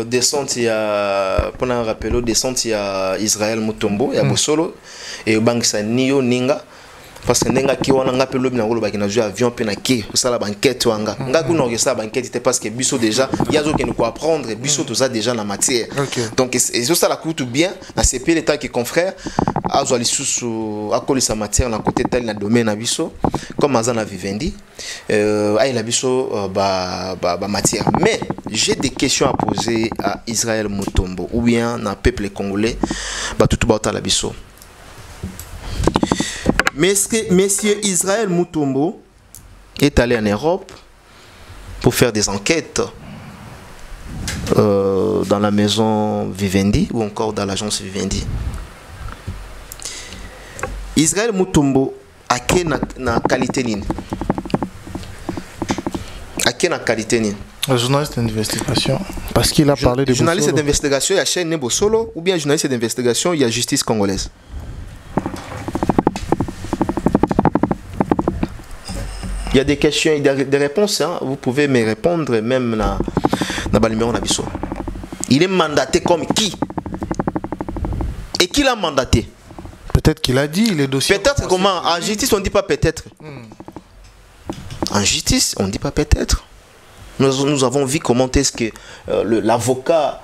descente il y a pour un rappel descente il y a Israël Mutombo il y a Bosolo et Bangsa Nio Ninga parce que nenga ki wana ngape lobi na ngolo baki na jouer avion pe na ki osala banquette wanga ngaku na okesa banquette c'était parce que biso déjà yazo ke nous ko apprendre biso tout ça déjà na matière donc et ça la coûte bien na CP l'état qui confrère azo lisusu akoli sa matière na côté tel na domaine na biso comme azana Vivendi ay la biso ba matière mais j'ai des questions à poser à Israël Mutombo ou bien na peuple congolais ba tout ba la biso. Monsieur Israël Mutombo est allé en Europe pour faire des enquêtes dans la maison Vivendi ou encore dans l'agence Vivendi. Israël Mutombo a quelle qualité nini? A quelle qualité nini? Un journaliste d'investigation. Parce qu'il a parlé de journaliste d'investigation, il y a chaîne Nebo Solo ou bien journaliste d'investigation, il y a justice congolaise. Il y a des questions, il y a des réponses, hein. Vous pouvez me répondre même dans le numéro d'Abisso. Il est mandaté comme qui? Et qui l'a mandaté? Peut-être qu'il a dit les dossiers. Peut-être comment? En justice, on ne dit pas peut-être. En justice, on ne dit pas peut-être. Nous avons vu comment est-ce que l'avocat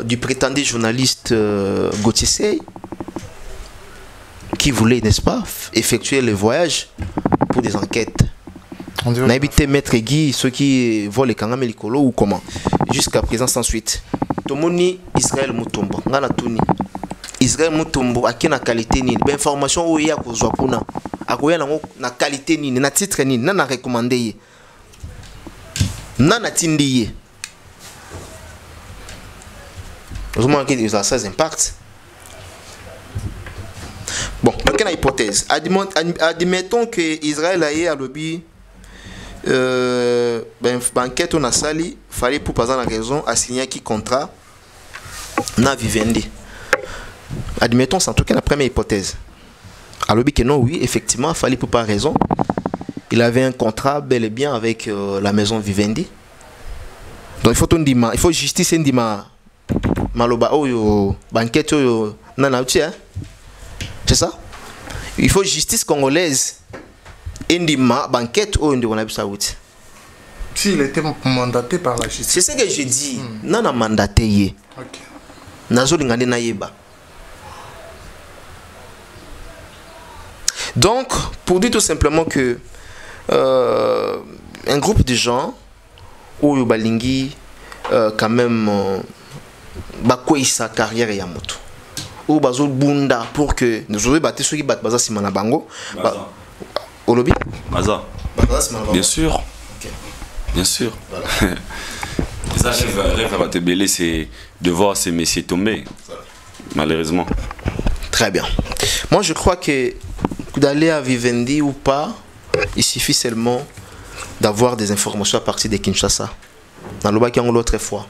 du prétendu journaliste Gauthier Sey, qui voulait, n'est-ce pas, effectuer le voyage pour des enquêtes. On a évité Maître Guy, ceux qui volent les Kangame Likolo ou comment. Jusqu'à présent, sans suite. Tomoni Israël Mutombo. Israël Mutombo, à quelle qualité ni? L'information où il y a kozwa kuna. À quoi na qualité ni, na titre ni, na recommandé. Na tindi. Vous manquez de ça, ça impact. Bon, donc une hypothèse. Admettons que Israël a eu à lobby banquette on a sali, fallait pour pas la raison à signer qui contrat na Vivendi. Admettons c'est en tout cas la première hypothèse. À lobby que non, oui, effectivement, fallait pour pas raison. Il avait un contrat bel et bien avec la maison Vivendi. Donc il faut justice ndima maloba oyo banquette oyo nana hein. C'est ça? Il faut justice congolaise. Indima, banquette ou indima saoudi. S'il était mandaté par la justice. C'est ce que je dis. Nana mandaté. Nazo lingane na yeba. Donc, pour dire tout simplement que un groupe de gens ou balingi quand même bakoi sa carrière ya moto. Ou bazo bunda pour que nous aurions battu ceux qui battent baza simana bango. Olobi Baza. Bien sûr. Okay. Bien sûr. Voilà. Ça, rêve à te belé, c'est de voir ces messieurs tomber. Voilà. Malheureusement. Très bien. Moi, je crois que d'aller à Vivendi ou pas, il suffit seulement d'avoir des informations à partir de Kinshasa. Dans le bac, l'autre fois.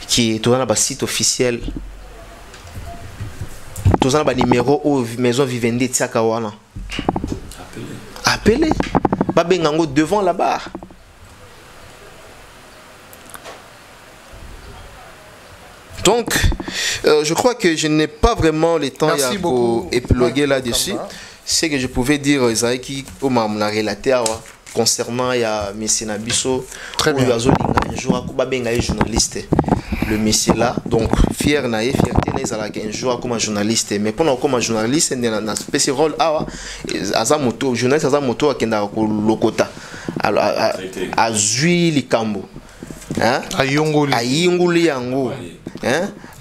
Qui est dans le site officiel. Tous les numéros ou maison Vivendi Tsakawana. Appelez. Babengango devant la barre. Donc, je crois que je n'ai pas vraiment le temps pour épiloguer là-dessus. Ce que je pouvais dire, Isaïe, qui m'a relaté concernant M. Nabiso. Très bien. Un jour, un journaliste. Le monsieur là, donc fier naïf, fierté un jour comme journaliste, mais pendant comme journaliste, il a un spécial rôle à Azamoto, journaliste Azamoto à Kenda Lokota. azwi likambo ayinguli yango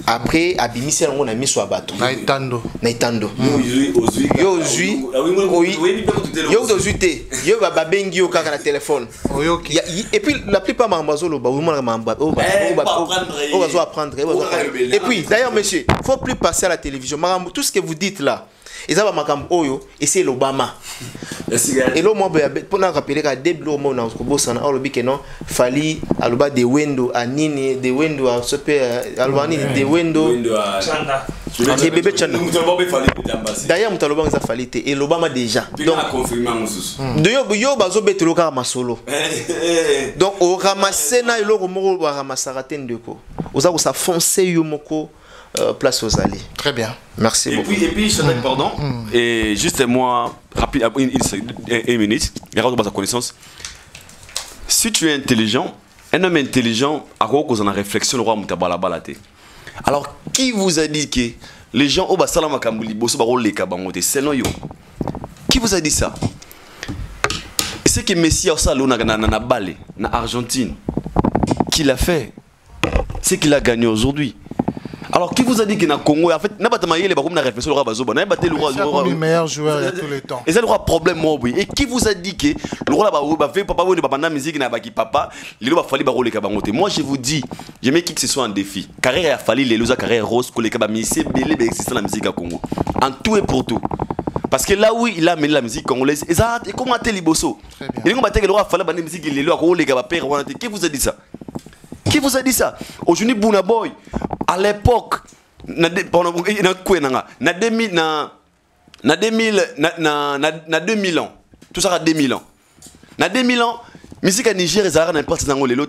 après abimisi yango na miso ya bato na etando yo ozwi te yo babengi yo kaka na telefone et puis la plupart makambo azoloba bazo apprendre et puis d'ailleurs monsieur faut plus passer à la télévision makambo tout ce que vous dites là ezaba makambo oyo c'est l'Obama et là moi pour na rappeler ka déblo mo na kobosana olobi ke non fali aloba de window anini de window a sope albani de window chanda de bébé chanda d'ailleurs mutaloba nga fali te et l'Obama déjà donc de yo bazo betelo ka masolo donc o ramasser na eloko moko ba ramasaka te ndeko oza ko sa foncer yo moko place aux alliés. Très bien. Merci beaucoup. Et puis pardon, et juste moi, rapide, une minute, regarde dans sa connaissance. Si tu es intelligent, un homme intelligent, à quoi cause en réflexion, le roi Moutabala Balate. Alors, qui vous a dit que les gens au Bassalama Kambouli, Bosso Barole Kabangote, c'est non yo? Qui vous a dit ça? Et c'est que Messi a ça, na Balé, na Argentine, qui l'a fait, c'est qu'il a gagné aujourd'hui. Alors, qui vous a dit que dans le Congo, en fait, n'a pas de manière, il y a réflexion, le meilleur joueur de tous les temps. Et c'est le problème, oui. Et qui vous a dit que le roi va faire papa, la musique n'a pas qui papa, il va falloir les cabangote. Moi, je vous dis, je mets qui que ce soit un défi. Carrière a fallu les losa carrière rose, que les cabamisés, belé, existent la musique à Congo. En tout et pour tout. Parce que là où il a mené la musique congolaise, et comment t'es liboso? Et comment t'es le roi fallu la musique, il est là, les cabapères, qui vous a dit ça? Qui vous a dit ça? Aujourd'hui, Bouna Boy, à l'époque, na 2000 ans, tout ça à 2000 ans. Na 2000 ans, musique à Niger, ils ont n'importe où les lots.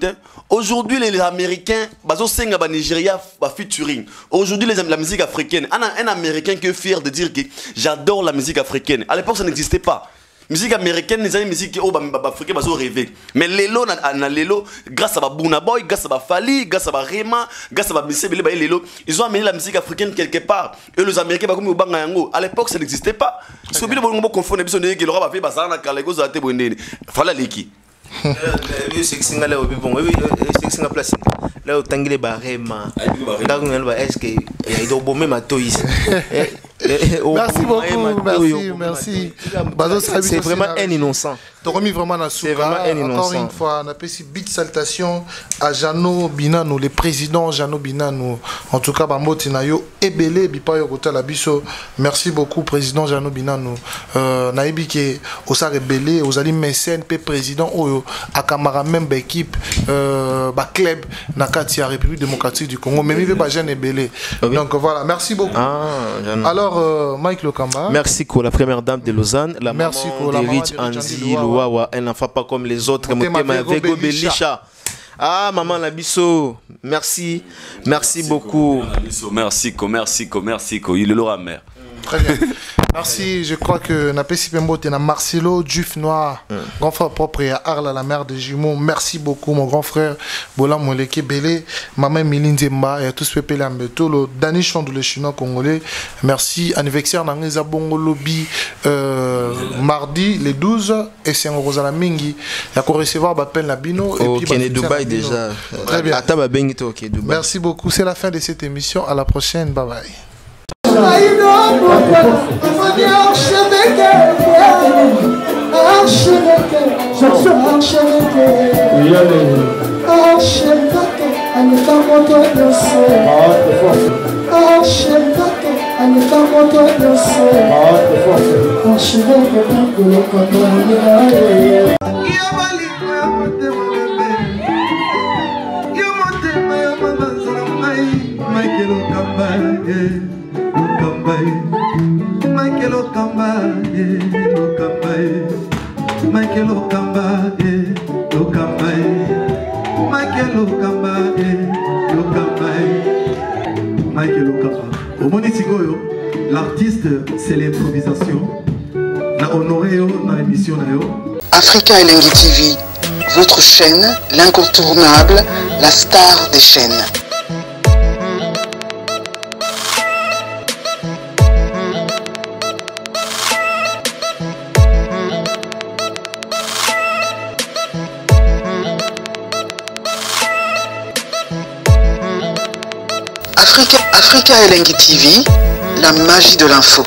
Aujourd'hui, les Américains, baso senga ba Nigeria ba featuring. Aujourd'hui, la musique africaine, un Américain qui est fier de dire que j'adore la musique africaine. À l'époque, ça n'existait pas. Musique américaine, les amis, musique africaine, ils ont rêvé. Mais Lelo, grâce à Bouna Boy, grâce à Fali, grâce à Rema, grâce à Missé Lelo, ils ont amené la musique africaine quelque part. Et les Américains, comme au Bangayango, à l'époque, ça n'existait pas. Si vous voulez confondre, il y a des gens qui ont fait Kalego, ça a été bon. Fala Leki. C'est que c'est là où c'est que place là où tangile barema là où est-ce que il doit bomber ma toise. Merci beaucoup, merci. C'est vraiment un innocent. Tu as remis vraiment la soupe. Encore une fois, on appelle ici big salutation à Jano Binano, le président Jano Binano. En tout cas, Bamoti Nayo Ebele Bipayo Hotel Abisso. Merci beaucoup, président Jano Binano. Naïbi qui est au Sarébélé, aux Ali mécènes, président Oyo, à Camara même équipe, club, Nakatia, République démocratique du Congo. Mais il va Jeanne Ebele. Donc voilà, merci beaucoup. Alors, Mike Lokamba. Merci pour la première dame de Lausanne, la merci maman de Rich Anzi Louawa. Elle n'en fait pas comme les autres. Ah, maman Labisso, merci, merci beaucoup. Merci, il est l'aura mère. Très bien. Merci, je crois que Napesi Pembo t'es Marcelo Duf Noir, grand frère propre à Arla, la mère des jumeaux. Merci beaucoup mon grand frère Bola Moleke Belé, maman Milindemba et à tous Pepe Lambeto, le Dani Chandou le chinois congolais. Merci, anniversaire Nangeza Bongo Lobby mardi les 12 et c'est en Rosala Mingi. Il y a qu'on recevoir Bapen Labino et puis Dubaï déjà. Très bien. Dubaï. Merci beaucoup, c'est la fin de cette émission. À la prochaine, bye bye. Michael Okamba, Michael Okamba, Michael Okamba, Michael Okamba. Au Monitigoyo, l'artiste c'est l'improvisation. Na honoré dans l'émission Africa Elengi TV, votre chaîne, l'incontournable, la star des chaînes. Africa Elengi TV, la magie de l'info.